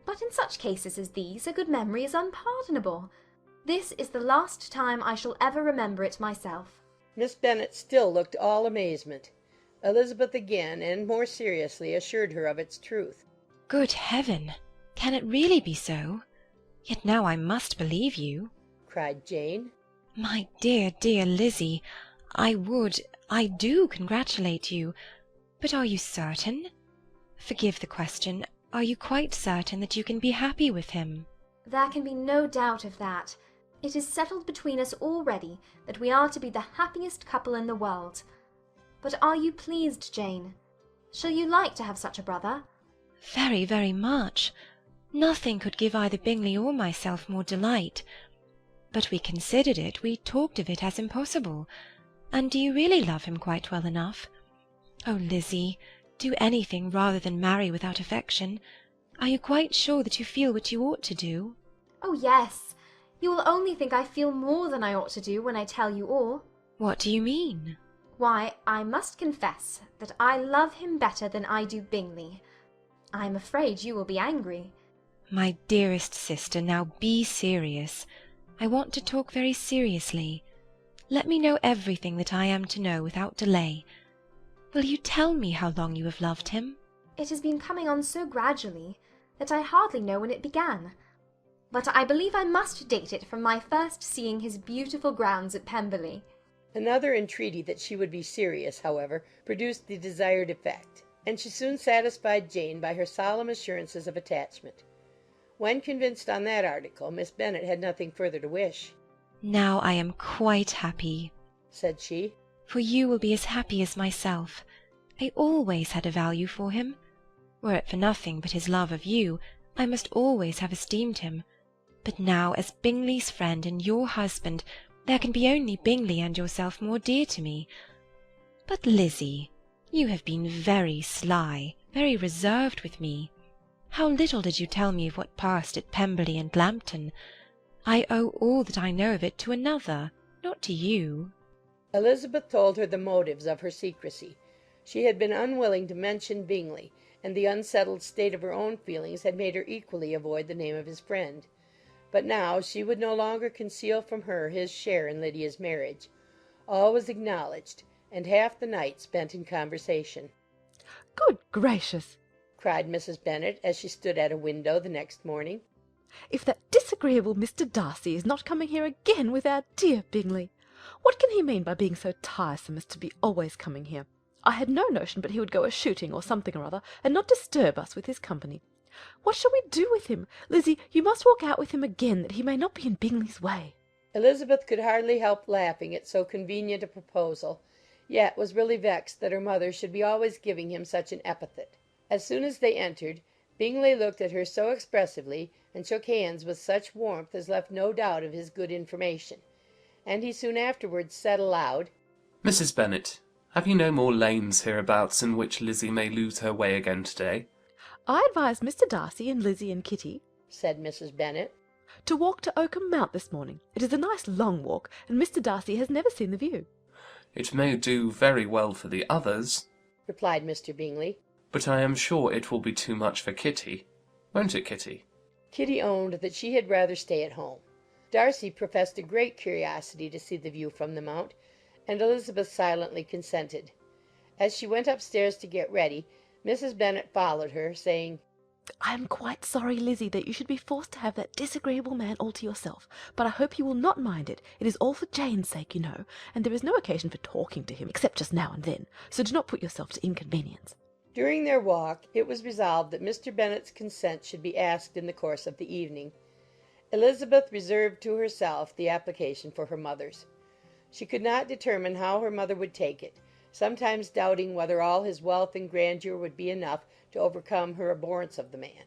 but in such cases as these a good memory is unpardonable. This is the last time I shall ever remember it myself. Miss Bennet still looked all amazement. Elizabeth again, and more seriously, assured her of its truth. Good heaven! Can it really be so? Yet now I must believe you, cried Jane. My dear, dear Lizzie, I do congratulate you. But are you certain? Forgive the question. Are you quite certain that you can be happy with him? There can be no doubt of that. It is settled between us already that we are to be the happiest couple in the world. But are you pleased, Jane? Shall you like to have such a brother? Very, very much. Nothing could give either Bingley or myself more delight. But we considered it, we talked of it as impossible. And do you really love him quite well enough? Oh, Lizzie, do anything rather than marry without affection. Are you quite sure that you feel what you ought to do? Oh, yes. You will only think I feel more than I ought to do when I tell you all. What do you mean? Why, I must confess that I love him better than I do Bingley. I am afraid you will be angry. My dearest sister, now be serious. I want to talk very seriously. Let me know everything that I am to know without delay. Will you tell me how long you have loved him? It has been coming on so gradually that I hardly know when it began. But I believe I must date it from my first seeing his beautiful grounds at Pemberley. Another entreaty that she would be serious, however, produced the desired effect, and she soon satisfied Jane by her solemn assurances of attachment. When convinced on that article, Miss Bennet had nothing further to wish. Now I am quite happy, said she, for you will be as happy as myself. I always had a value for him. Were it for nothing but his love of you, I must always have esteemed him. But now, as Bingley's friend and your husband, there can be only Bingley and yourself more dear to me. But, Lizzie, you have been very sly, very reserved with me. How little did you tell me of what passed at Pemberley and Lambton? I owe all that I know of it to another, not to you. Elizabeth told her the motives of her secrecy. She had been unwilling to mention Bingley, and the unsettled state of her own feelings had made her equally avoid the name of his friend. But now she would no longer conceal from her his share in Lydia's marriage. All was acknowledged, and half the night spent in conversation. Good gracious! cried Mrs. Bennet, as she stood at a window the next morning. If that disagreeable Mr. Darcy is not coming here again with our dear Bingley! What can he mean by being so tiresome as to be always coming here? I had no notion but he would go a-shooting or something or other, and not disturb us with his company. What shall we do with him? Lizzie, you must walk out with him again, that he may not be in Bingley's way. Elizabeth could hardly help laughing at so convenient a proposal, yet was really vexed that her mother should be always giving him such an epithet. As soon as they entered, Bingley looked at her so expressively, and shook hands with such warmth as left no doubt of his good information, and he soon afterwards said aloud, "Mrs. Bennet, have you no more lanes hereabouts in which Lizzie may lose her way again to-day?" I advise Mr. Darcy and Lizzie and Kitty, said Mrs. Bennet, to walk to Oakham Mount this morning. It is a nice long walk, and Mr. Darcy has never seen the view. "It may do very well for the others," replied Mr. Bingley, "but I am sure it will be too much for Kitty. Won't it, Kitty?" Kitty owned that she had rather stay at home. Darcy professed a great curiosity to see the view from the Mount, and Elizabeth silently consented. As she went upstairs to get ready, Mrs. Bennet followed her, saying, I am quite sorry, Lizzie, that you should be forced to have that disagreeable man all to yourself, but I hope you will not mind it. It is all for Jane's sake, you know, and there is no occasion for talking to him, except just now and then, so do not put yourself to inconvenience. During their walk it was resolved that Mr. Bennet's consent should be asked in the course of the evening. Elizabeth reserved to herself the application for her mother's. She could not determine how her mother would take it, sometimes doubting whether all his wealth and grandeur would be enough to overcome her abhorrence of the man.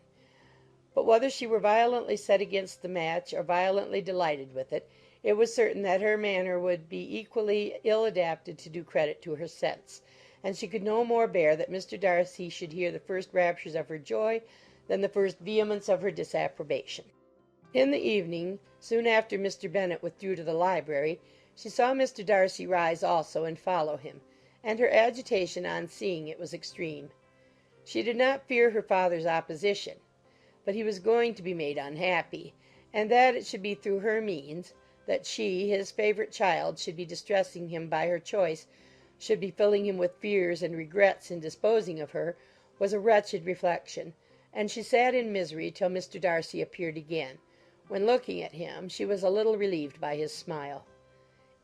But whether she were violently set against the match or violently delighted with it, it was certain that her manner would be equally ill adapted to do credit to her sense, and she could no more bear that Mr. Darcy should hear the first raptures of her joy than the first vehemence of her disapprobation. In the evening, soon after Mr. Bennet withdrew to the library, she saw Mr. Darcy rise also and follow him, and her agitation on seeing it was extreme. She did not fear her father's opposition, but he was going to be made unhappy, and that it should be through her means, that she, his favourite child, should be distressing him by her choice, should be filling him with fears and regrets in disposing of her, was a wretched reflection, and she sat in misery till Mr. Darcy appeared again, when, looking at him, she was a little relieved by his smile.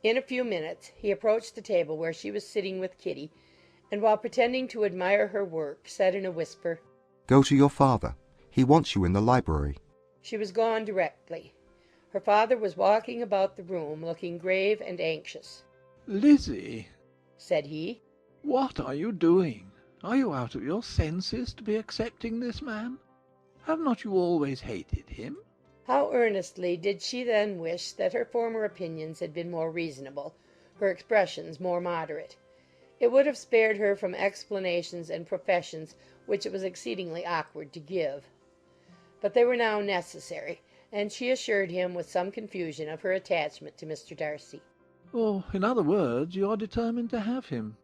In a few minutes he approached the table where she was sitting with Kitty, and while pretending to admire her work, said in a whisper, "Go to your father. He wants you in the library." She was gone directly. Her father was walking about the room, looking grave and anxious. "Lizzie," said he, "what are you doing? Are you out of your senses to be accepting this man? Have not you always hated him?" How earnestly did she then wish that her former opinions had been more reasonable, her expressions more moderate. It would have spared her from explanations and professions which it was exceedingly awkward to give. But they were now necessary, and she assured him with some confusion of her attachment to Mr. Darcy. Or, in other words, you are determined to have him.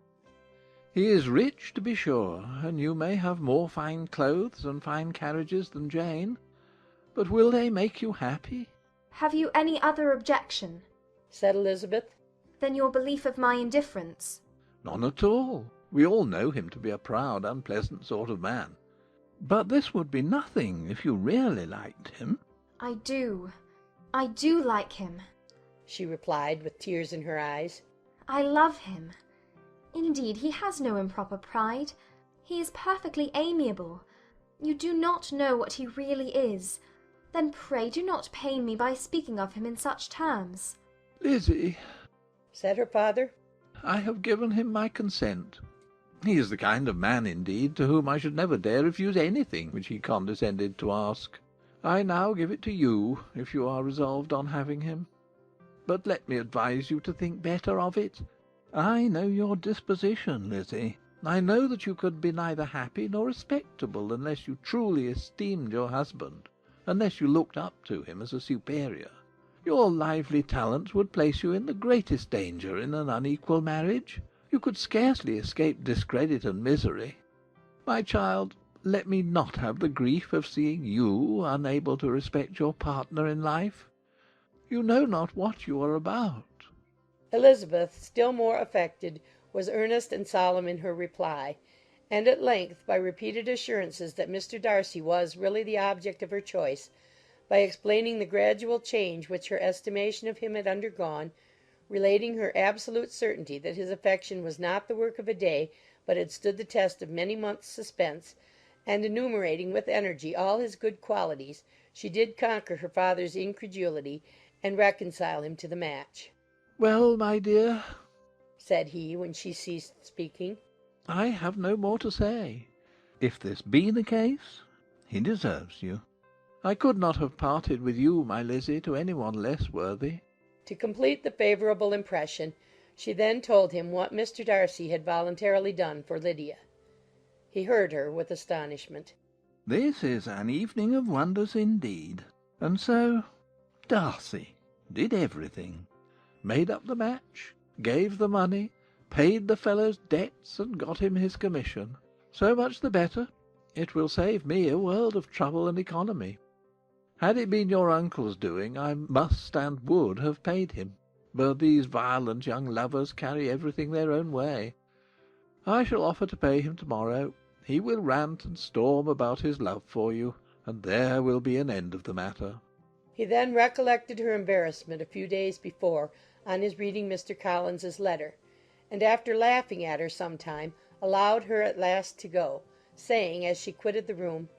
He is rich, to be sure, and you may have more fine clothes and fine carriages than Jane, but will they make you happy?" Have you any other objection, said Elizabeth. than your belief of my indifference? "None at all. We all know him to be a proud, unpleasant sort of man. But this would be nothing if you really liked him." I do like him. she replied, with tears in her eyes. I love him. Indeed, he has no improper pride. He is perfectly amiable. You do not know what he really is. Then pray do not pain me by speaking of him in such terms. "Lizzie," said her father, "I have given him my consent. He is the kind of man, indeed, to whom I should never dare refuse anything which he condescended to ask. I now give it to you, if you are resolved on having him. But let me advise you to think better of it. I know your disposition, Lizzie. I know that you could be neither happy nor respectable unless you truly esteemed your husband, unless you looked up to him as a superior. Your lively talents would place you in the greatest danger in an unequal marriage. You could scarcely escape discredit and misery. My child, let me not have the grief of seeing you unable to respect your partner in life. You know not what you are about." Elizabeth, still more affected, was earnest and solemn in her reply, and at length, by repeated assurances that Mr. Darcy was really the object of her choice, by explaining the gradual change which her estimation of him had undergone, relating her absolute certainty that his affection was not the work of a day, but had stood the test of many months' suspense, and enumerating with energy all his good qualities, she did conquer her father's incredulity, and reconcile him to the match. "Well, my dear," said he, when she ceased speaking, "I have no more to say. If this be the case, he deserves you. I could not have parted with you, my Lizzie, to any one less worthy." To complete the favourable impression, she then told him what Mr. Darcy had voluntarily done for Lydia. He heard her with astonishment. "This is an evening of wonders indeed. And so Darcy did everything. Made up the match, gave the money, paid the fellow's debts, and got him his commission. So much the better. It will save me a world of trouble and economy. Had it been your uncle's doing, I must and would have paid him. But these violent young lovers carry everything their own way. I shall offer to pay him to-morrow. He will rant and storm about his love for you, and there will be an end of the matter." He then recollected her embarrassment a few days before on his reading Mr. Collins's letter, and after laughing at her some time, allowed her at last to go, saying, as she quitted the room,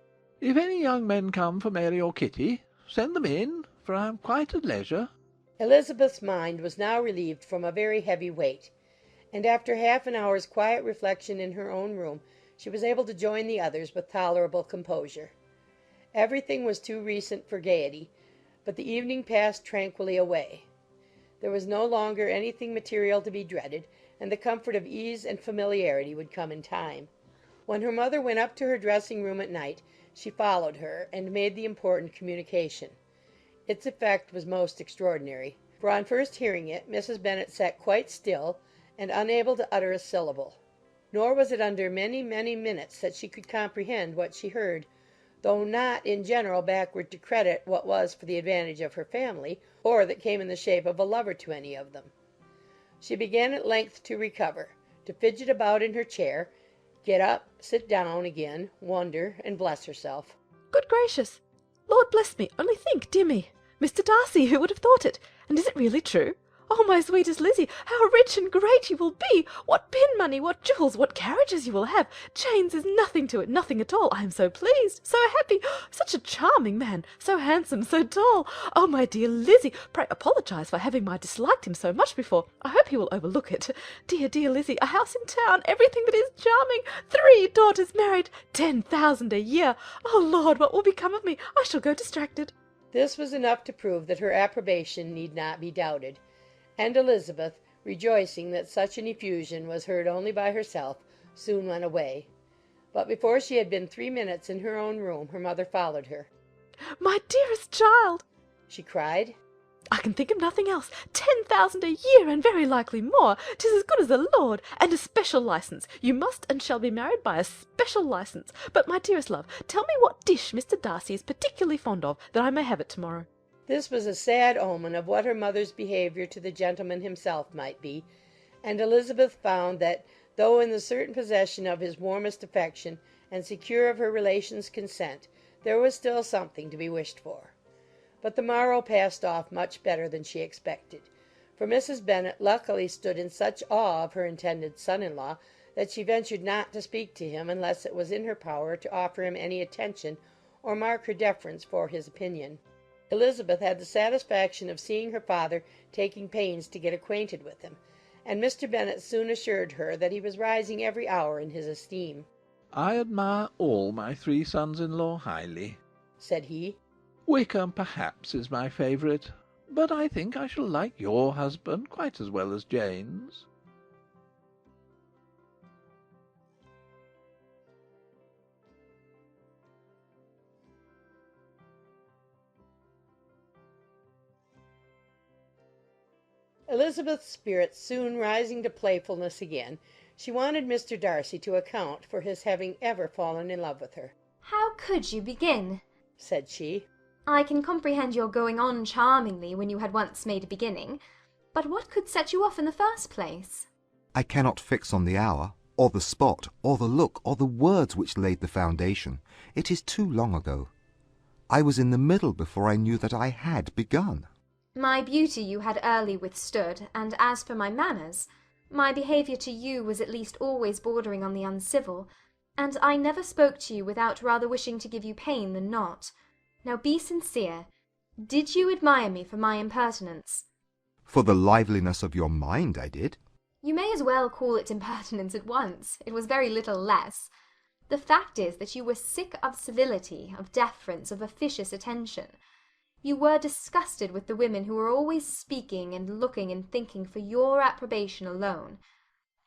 "If any young men come for Mary or Kitty, send them in, for I am quite at leisure." Elizabeth's mind was now relieved from a very heavy weight, and after half an hour's quiet reflection in her own room, she was able to join the others with tolerable composure. Everything was too recent for gaiety, but the evening passed tranquilly away. There was no longer anything material to be dreaded, and the comfort of ease and familiarity would come in time. When her mother went up to her dressing-room at night, she followed her, and made the important communication. Its effect was most extraordinary, for on first hearing it, Mrs. Bennet sat quite still, and unable to utter a syllable. Nor was it under many, many minutes that she could comprehend what she heard, though not in general backward to credit what was for the advantage of her family, or that came in the shape of a lover to any of them. She began at length to recover, to fidget about in her chair, get up, sit down again, wonder, and bless herself. Good gracious! Lord bless me! Only think, dear me! Mr. Darcy, who would have thought it? And is it really true? Oh, my sweetest Lizzie, how rich and great you will be! What pin money, what jewels, what carriages you will have! Chains is nothing to it, nothing at all. I am so pleased, so happy! Such a charming man, so handsome, so tall! Oh, my dear Lizzie, pray apologise for having disliked him so much before. I hope he will overlook it. Dear, dear Lizzie, a house in town, everything that is charming, 3 daughters married, 10,000 a year. Oh, Lord, what will become of me? I shall go distracted. This was enough to prove that her approbation need not be doubted, and Elizabeth, rejoicing that such an effusion was heard only by herself, soon went away. But before she had been 3 minutes in her own room, her mother followed her. My dearest child, she cried. I can think of nothing else. 10,000 a year, and very likely more. 'Tis as good as a lord, and a special licence. You must and shall be married by a special licence. But, my dearest love, tell me what dish Mr. Darcy is particularly fond of, that I may have it to-morrow. This was a sad omen of what her mother's behaviour to the gentleman himself might be, and Elizabeth found that, though in the certain possession of his warmest affection, and secure of her relations' consent, there was still something to be wished for. But the morrow passed off much better than she expected, for Mrs. Bennet luckily stood in such awe of her intended son-in-law that she ventured not to speak to him unless it was in her power to offer him any attention or mark her deference for his opinion. Elizabeth had the satisfaction of seeing her father taking pains to get acquainted with him, and Mr. Bennet soon assured her that he was rising every hour in his esteem. "I admire all my 3 sons-in-law highly," said he. "Wickham, perhaps, is my favourite, but I think I shall like your husband quite as well as Jane's." Elizabeth's spirits soon rising to playfulness again, she wanted Mr. Darcy to account for his having ever fallen in love with her. "How could you begin?" said she. "I can comprehend your going on charmingly when you had once made a beginning, but what could set you off in the first place?" I cannot fix on the hour, or the spot, or the look, or the words which laid the foundation. It is too long ago. I was in the middle before I knew that I had begun. My beauty you had early withstood, and as for my manners, my behaviour to you was at least always bordering on the uncivil, and I never spoke to you without rather wishing to give you pain than not. Now be sincere. Did you admire me for my impertinence?" For the liveliness of your mind, I did. "You may as well call it impertinence at once. It was very little less. The fact is that you were sick of civility, of deference, of officious attention. You were disgusted with the women who were always speaking and looking and thinking for your approbation alone.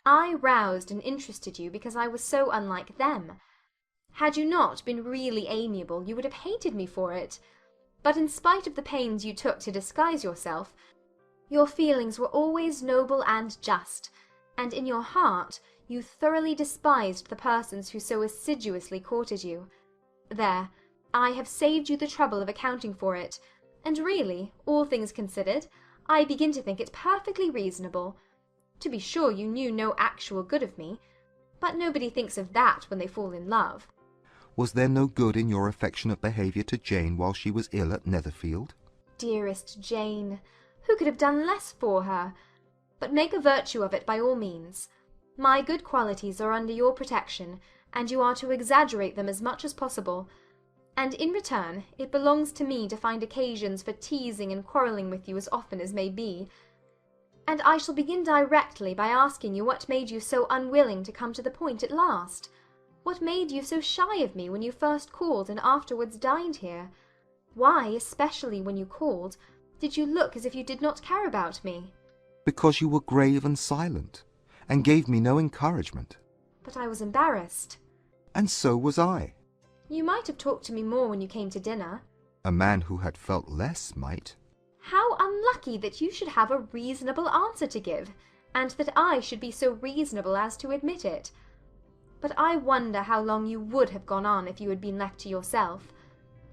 I roused and interested you because I was so unlike them. Had you not been really amiable, you would have hated me for it. But in spite of the pains you took to disguise yourself, your feelings were always noble and just, and in your heart you thoroughly despised the persons who so assiduously courted you. There, I have saved you the trouble of accounting for it, and really, all things considered, I begin to think it perfectly reasonable. To be sure, you knew no actual good of me, but nobody thinks of that when they fall in love." Was there no good in your affectionate behaviour to Jane while she was ill at Netherfield? "Dearest Jane! Who could have done less for her? But make a virtue of it by all means. My good qualities are under your protection, and you are to exaggerate them as much as possible. And in return, it belongs to me to find occasions for teasing and quarrelling with you as often as may be. And I shall begin directly by asking you what made you so unwilling to come to the point at last? What made you so shy of me when you first called and afterwards dined here? Why, especially when you called, did you look as if you did not care about me?" Because you were grave and silent, and gave me no encouragement. "But I was embarrassed." And so was I. "You might have talked to me more when you came to dinner." A man who had felt less might. "How unlucky that you should have a reasonable answer to give, and that I should be so reasonable as to admit it. But I wonder how long you would have gone on if you had been left to yourself.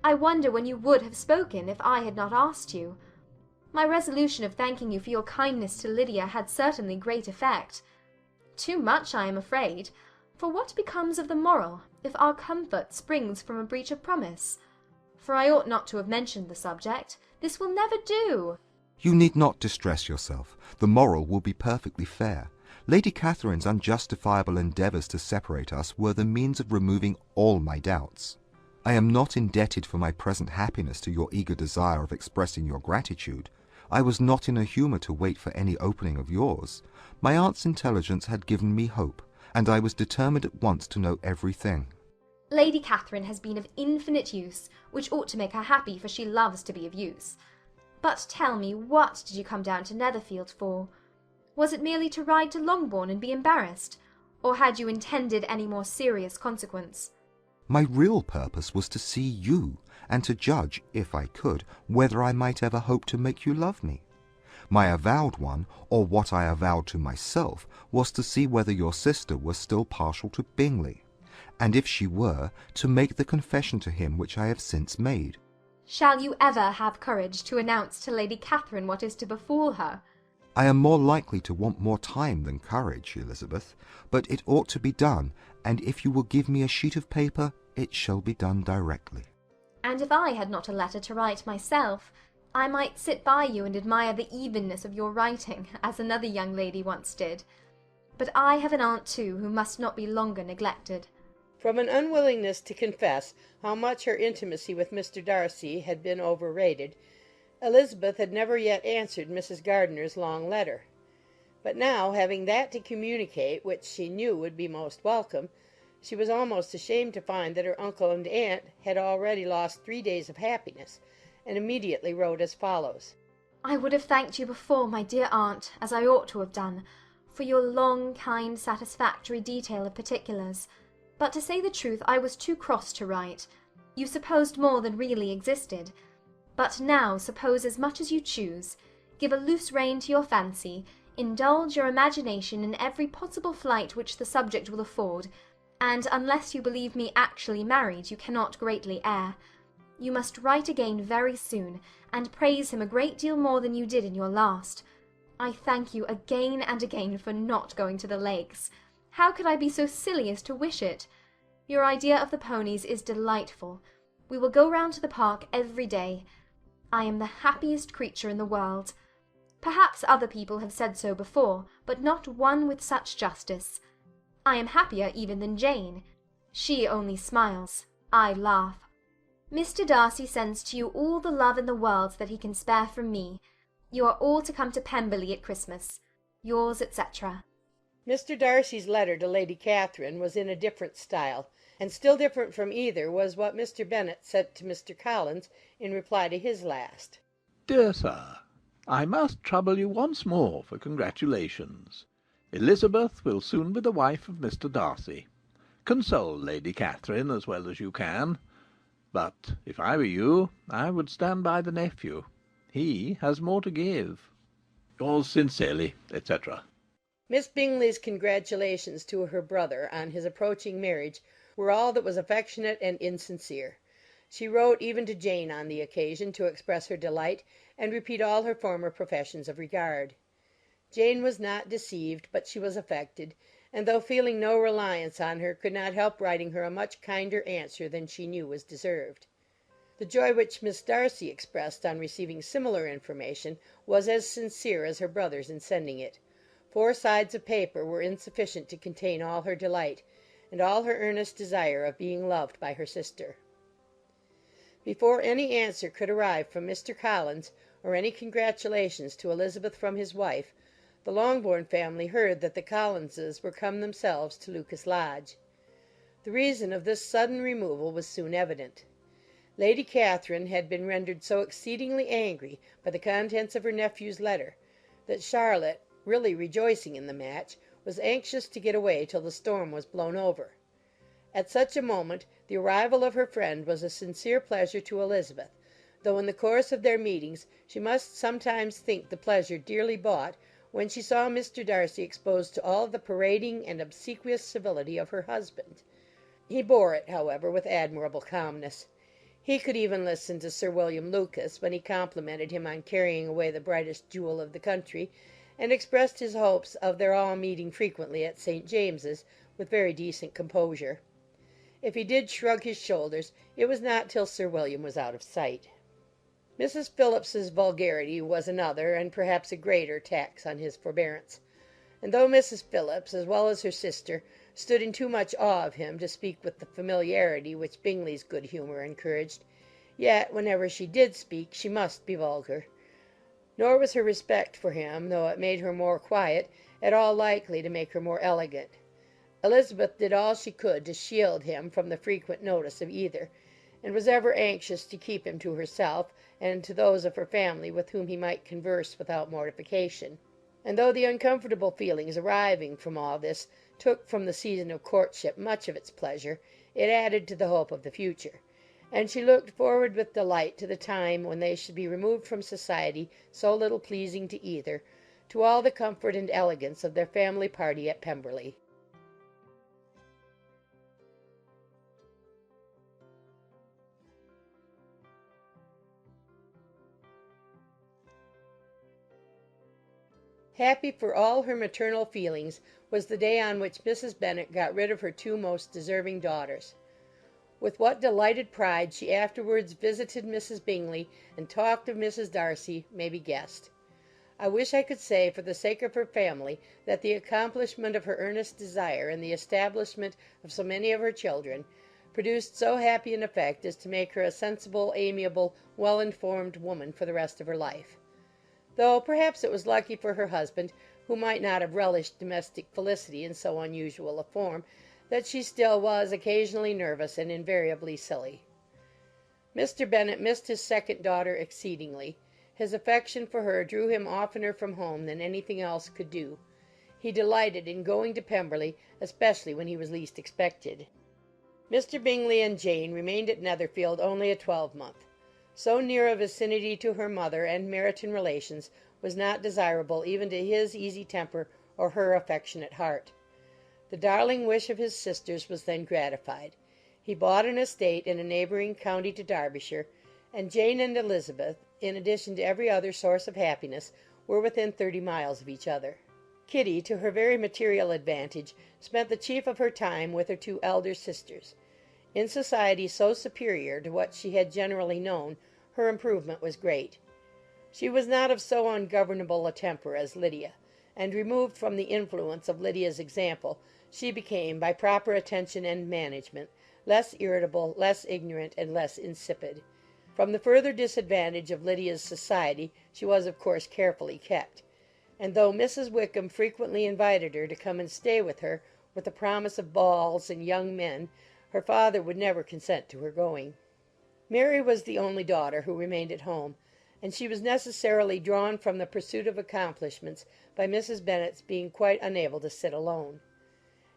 I wonder when you would have spoken if I had not asked you. My resolution of thanking you for your kindness to Lydia had certainly great effect. Too much, I am afraid, for what becomes of the moral if our comfort springs from a breach of promise? For I ought not to have mentioned the subject. This will never do." You need not distress yourself. The moral will be perfectly fair. Lady Catherine's unjustifiable endeavours to separate us were the means of removing all my doubts. I am not indebted for my present happiness to your eager desire of expressing your gratitude. I was not in a humour to wait for any opening of yours. My aunt's intelligence had given me hope, and I was determined at once to know everything. "Lady Catherine has been of infinite use, which ought to make her happy, for she loves to be of use. But tell me, what did you come down to Netherfield for? Was it merely to ride to Longbourn and be embarrassed, or had you intended any more serious consequence?" My real purpose was to see you, and to judge, if I could, whether I might ever hope to make you love me. My avowed one, or what I avowed to myself, was to see whether your sister was still partial to Bingley, and if she were, to make the confession to him which I have since made. Shall you ever have courage to announce to Lady Catherine what is to befall her? I am more likely to want more time than courage, Elizabeth, but it ought to be done, and if you will give me a sheet of paper, it shall be done directly. And if I had not a letter to write myself, I might sit by you and admire the evenness of your writing, as another young lady once did. But I have an aunt too, who must not be longer neglected. From an unwillingness to confess how much her intimacy with Mr. Darcy had been overrated, Elizabeth had never yet answered Mrs. Gardiner's long letter. But now, having that to communicate which she knew would be most welcome, she was almost ashamed to find that her uncle and aunt had already lost 3 days of happiness, and immediately wrote as follows. I would have thanked you before, my dear aunt, as I ought to have done, for your long, kind, satisfactory detail of particulars. But to say the truth, I was too cross to write. You supposed more than really existed. But now suppose as much as you choose. Give a loose rein to your fancy, indulge your imagination in every possible flight which the subject will afford, and unless you believe me actually married, you cannot greatly err. You must write again very soon, and praise him a great deal more than you did in your last. I thank you again and again for not going to the Lakes. How could I be so silly as to wish it? Your idea of the ponies is delightful. We will go round to the park every day. I am the happiest creature in the world. Perhaps other people have said so before, but not one with such justice. I am happier even than Jane. She only smiles. I laugh. Mr. Darcy sends to you all the love in the world that he can spare from me. You are all to come to Pemberley at Christmas. Yours, etc. Mr. Darcy's letter to Lady Catherine was in a different style, and still different from either was what Mr. Bennet sent to Mr. Collins in reply to his last. Dear Sir, I must trouble you once more for congratulations. Elizabeth will soon be the wife of Mr. Darcy. Console Lady Catherine as well as you can. But if I were you, I would stand by the nephew. He has more to give. Yours sincerely, etc. Miss Bingley's congratulations to her brother on his approaching marriage were all that was affectionate and insincere. She wrote even to Jane on the occasion to express her delight and repeat all her former professions of regard. Jane was not deceived, but she was affected, and though feeling no reliance on her, could not help writing her a much kinder answer than she knew was deserved. The joy which Miss Darcy expressed on receiving similar information was as sincere as her brother's in sending it. 4 sides of paper were insufficient to contain all her delight, and all her earnest desire of being loved by her sister. Before any answer could arrive from Mr. Collins, or any congratulations to Elizabeth from his wife, the Longbourn family heard that the Collinses were come themselves to Lucas Lodge. The reason of this sudden removal was soon evident. Lady Catherine had been rendered so exceedingly angry by the contents of her nephew's letter, that Charlotte, really rejoicing in the match, was anxious to get away till the storm was blown over. At such a moment the arrival of her friend was a sincere pleasure to Elizabeth, though in the course of their meetings she must sometimes think the pleasure dearly bought when she saw Mr. Darcy exposed to all the parading and obsequious civility of her husband. He bore it, however, with admirable calmness. He could even listen to Sir William Lucas when he complimented him on carrying away the brightest jewel of the country, and expressed his hopes of their all meeting frequently at St. James's with very decent composure. If he did shrug his shoulders, it was not till Sir William was out of sight. Mrs. Phillips's vulgarity was another, and perhaps a greater, tax on his forbearance; and though Mrs. Phillips, as well as her sister, stood in too much awe of him to speak with the familiarity which Bingley's good humour encouraged, yet whenever she did speak she must be vulgar. Nor was her respect for him, though it made her more quiet, at all likely to make her more elegant. Elizabeth did all she could to shield him from the frequent notice of either, and was ever anxious to keep him to herself and to those of her family with whom he might converse without mortification. And though the uncomfortable feelings arising from all this took from the season of courtship much of its pleasure, it added to the hope of the future, and she looked forward with delight to the time when they should be removed from society so little pleasing to either, to all the comfort and elegance of their family party at Pemberley. Happy for all her maternal feelings was the day on which Mrs. Bennet got rid of her two most deserving daughters. With what delighted pride she afterwards visited Mrs. Bingley and talked of Mrs. Darcy may be guessed. I wish I could say, for the sake of her family, that the accomplishment of her earnest desire and the establishment of so many of her children produced so happy an effect as to make her a sensible, amiable, well-informed woman for the rest of her life. Though perhaps it was lucky for her husband, who might not have relished domestic felicity in so unusual a form, that she still was occasionally nervous and invariably silly. Mr. Bennet missed his second daughter exceedingly. His affection for her drew him oftener from home than anything else could do. He delighted in going to Pemberley, especially when he was least expected. Mr. Bingley and Jane remained at Netherfield only a twelvemonth. So near a vicinity to her mother and Meryton relations was not desirable even to his easy temper or her affectionate heart. The darling wish of his sisters was then gratified. He bought an estate in a neighbouring county to Derbyshire, and Jane and Elizabeth, in addition to every other source of happiness, were within 30 miles of each other. Kitty, to her very material advantage, spent the chief of her time with her two elder sisters. In society so superior to what she had generally known, her improvement was great. She was not of so ungovernable a temper as Lydia, and removed from the influence of Lydia's example, she became, by proper attention and management, less irritable, less ignorant, and less insipid. From the further disadvantage of Lydia's society she was of course carefully kept, and though Mrs. Wickham frequently invited her to come and stay with her, with the promise of balls and young men, her father would never consent to her going. Mary was the only daughter who remained at home, and she was necessarily drawn from the pursuit of accomplishments by Mrs. Bennet's being quite unable to sit alone.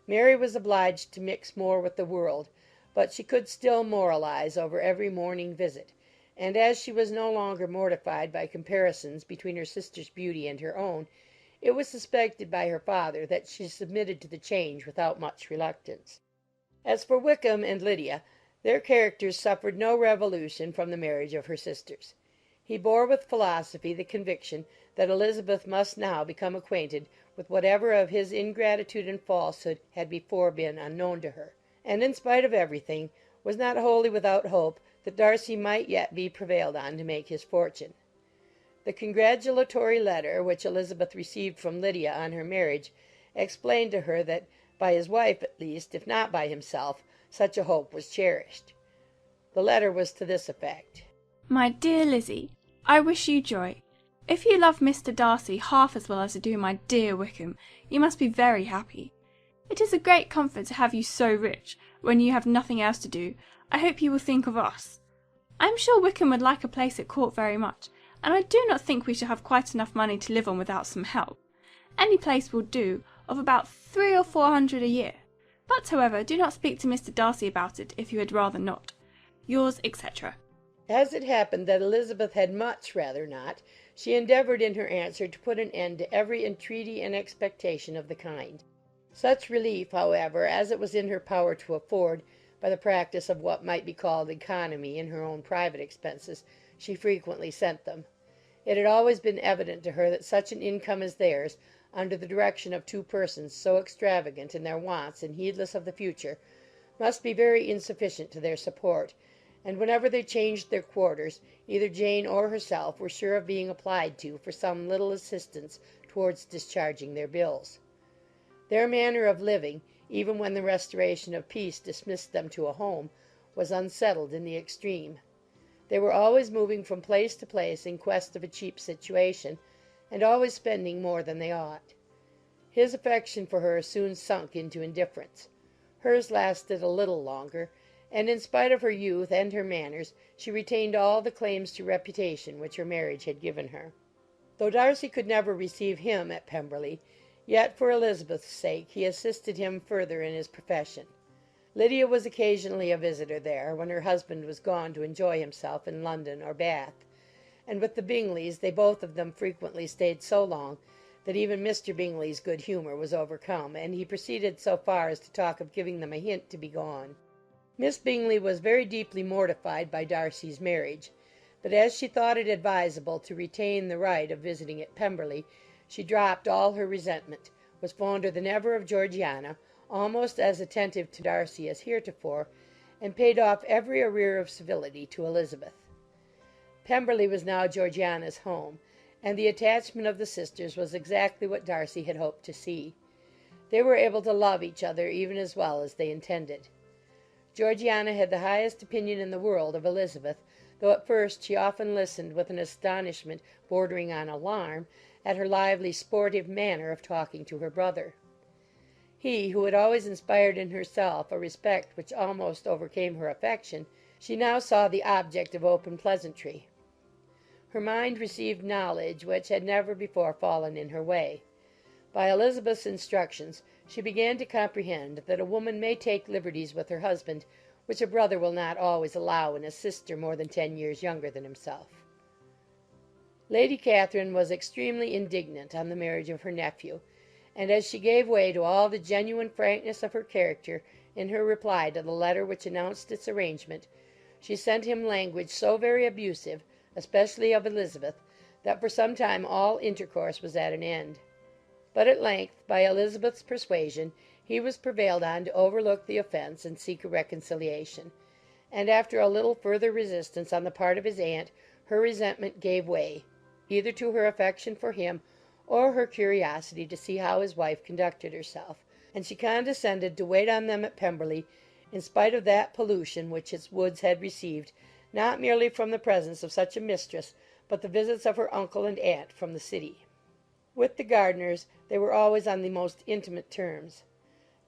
Mary was obliged to mix more with the world, but she could still moralize over every morning visit, and as she was no longer mortified by comparisons between her sister's beauty and her own, it was suspected by her father that she submitted to the change without much reluctance. As for Wickham and Lydia, their characters suffered no revolution from the marriage of her sisters. He bore with philosophy the conviction that Elizabeth must now become acquainted with whatever of his ingratitude and falsehood had before been unknown to her, and in spite of everything, was not wholly without hope that Darcy might yet be prevailed on to make his fortune. The congratulatory letter which Elizabeth received from Lydia on her marriage explained to her that, by his wife at least, if not by himself, such a hope was cherished. The letter was to this effect: My dear Lizzie, I wish you joy. If you love Mr. Darcy half as well as I do my dear Wickham, you must be very happy. It is a great comfort to have you so rich, when you have nothing else to do. I hope you will think of us. I am sure Wickham would like a place at court very much, and I do not think we shall have quite enough money to live on without some help. Any place will do, of about 300 or 400 a year. But, however, do not speak to Mr. Darcy about it, if you had rather not. Yours, etc. As it happened that Elizabeth had much rather not, she endeavoured in her answer to put an end to every entreaty and expectation of the kind. Such relief, however, as it was in her power to afford, by the practice of what might be called economy in her own private expenses, she frequently sent them. It had always been evident to her that such an income as theirs, under the direction of two persons so extravagant in their wants and heedless of the future, must be very insufficient to their support, and whenever they changed their quarters, either Jane or herself were sure of being applied to for some little assistance towards discharging their bills. Their manner of living, even when the restoration of peace dismissed them to a home, was unsettled in the extreme. They were always moving from place to place in quest of a cheap situation, and always spending more than they ought. His affection for her soon sunk into indifference. Hers lasted a little longer, and in spite of her youth and her manners, she retained all the claims to reputation which her marriage had given her. Though Darcy could never receive him at Pemberley, yet for Elizabeth's sake he assisted him further in his profession. Lydia was occasionally a visitor there, when her husband was gone to enjoy himself in London or Bath; and with the Bingleys they both of them frequently stayed so long that even Mr. Bingley's good humour was overcome, and he proceeded so far as to talk of giving them a hint to be gone. Miss Bingley was very deeply mortified by Darcy's marriage, but as she thought it advisable to retain the right of visiting at Pemberley, she dropped all her resentment, was fonder than ever of Georgiana, almost as attentive to Darcy as heretofore, and paid off every arrear of civility to Elizabeth. Pemberley was now Georgiana's home, and the attachment of the sisters was exactly what Darcy had hoped to see. They were able to love each other even as well as they intended. Georgiana had the highest opinion in the world of Elizabeth, though at first she often listened with an astonishment bordering on alarm at her lively, sportive manner of talking to her brother. He, who had always inspired in herself a respect which almost overcame her affection, she now saw the object of open pleasantry. Her mind received knowledge which had never before fallen in her way. By Elizabeth's instructions she began to comprehend that a woman may take liberties with her husband which a brother will not always allow in a sister more than 10 years younger than himself. Lady Catherine was extremely indignant on the marriage of her nephew, and as she gave way to all the genuine frankness of her character in her reply to the letter which announced its arrangement, she sent him language so very abusive, especially of Elizabeth, that for some time all intercourse was at an end. But at length, by Elizabeth's persuasion, he was prevailed on to overlook the offence and seek a reconciliation; and after a little further resistance on the part of his aunt, her resentment gave way, either to her affection for him or her curiosity to see how his wife conducted herself, and she condescended to wait on them at Pemberley, in spite of that pollution which its woods had received, not merely from the presence of such a mistress, but the visits of her uncle and aunt from the city. With the Gardiners they were always on the most intimate terms.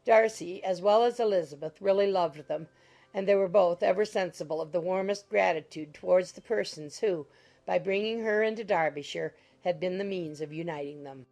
Darcy, as well as Elizabeth, really loved them, and they were both ever sensible of the warmest gratitude towards the persons who, by bringing her into Derbyshire, had been the means of uniting them.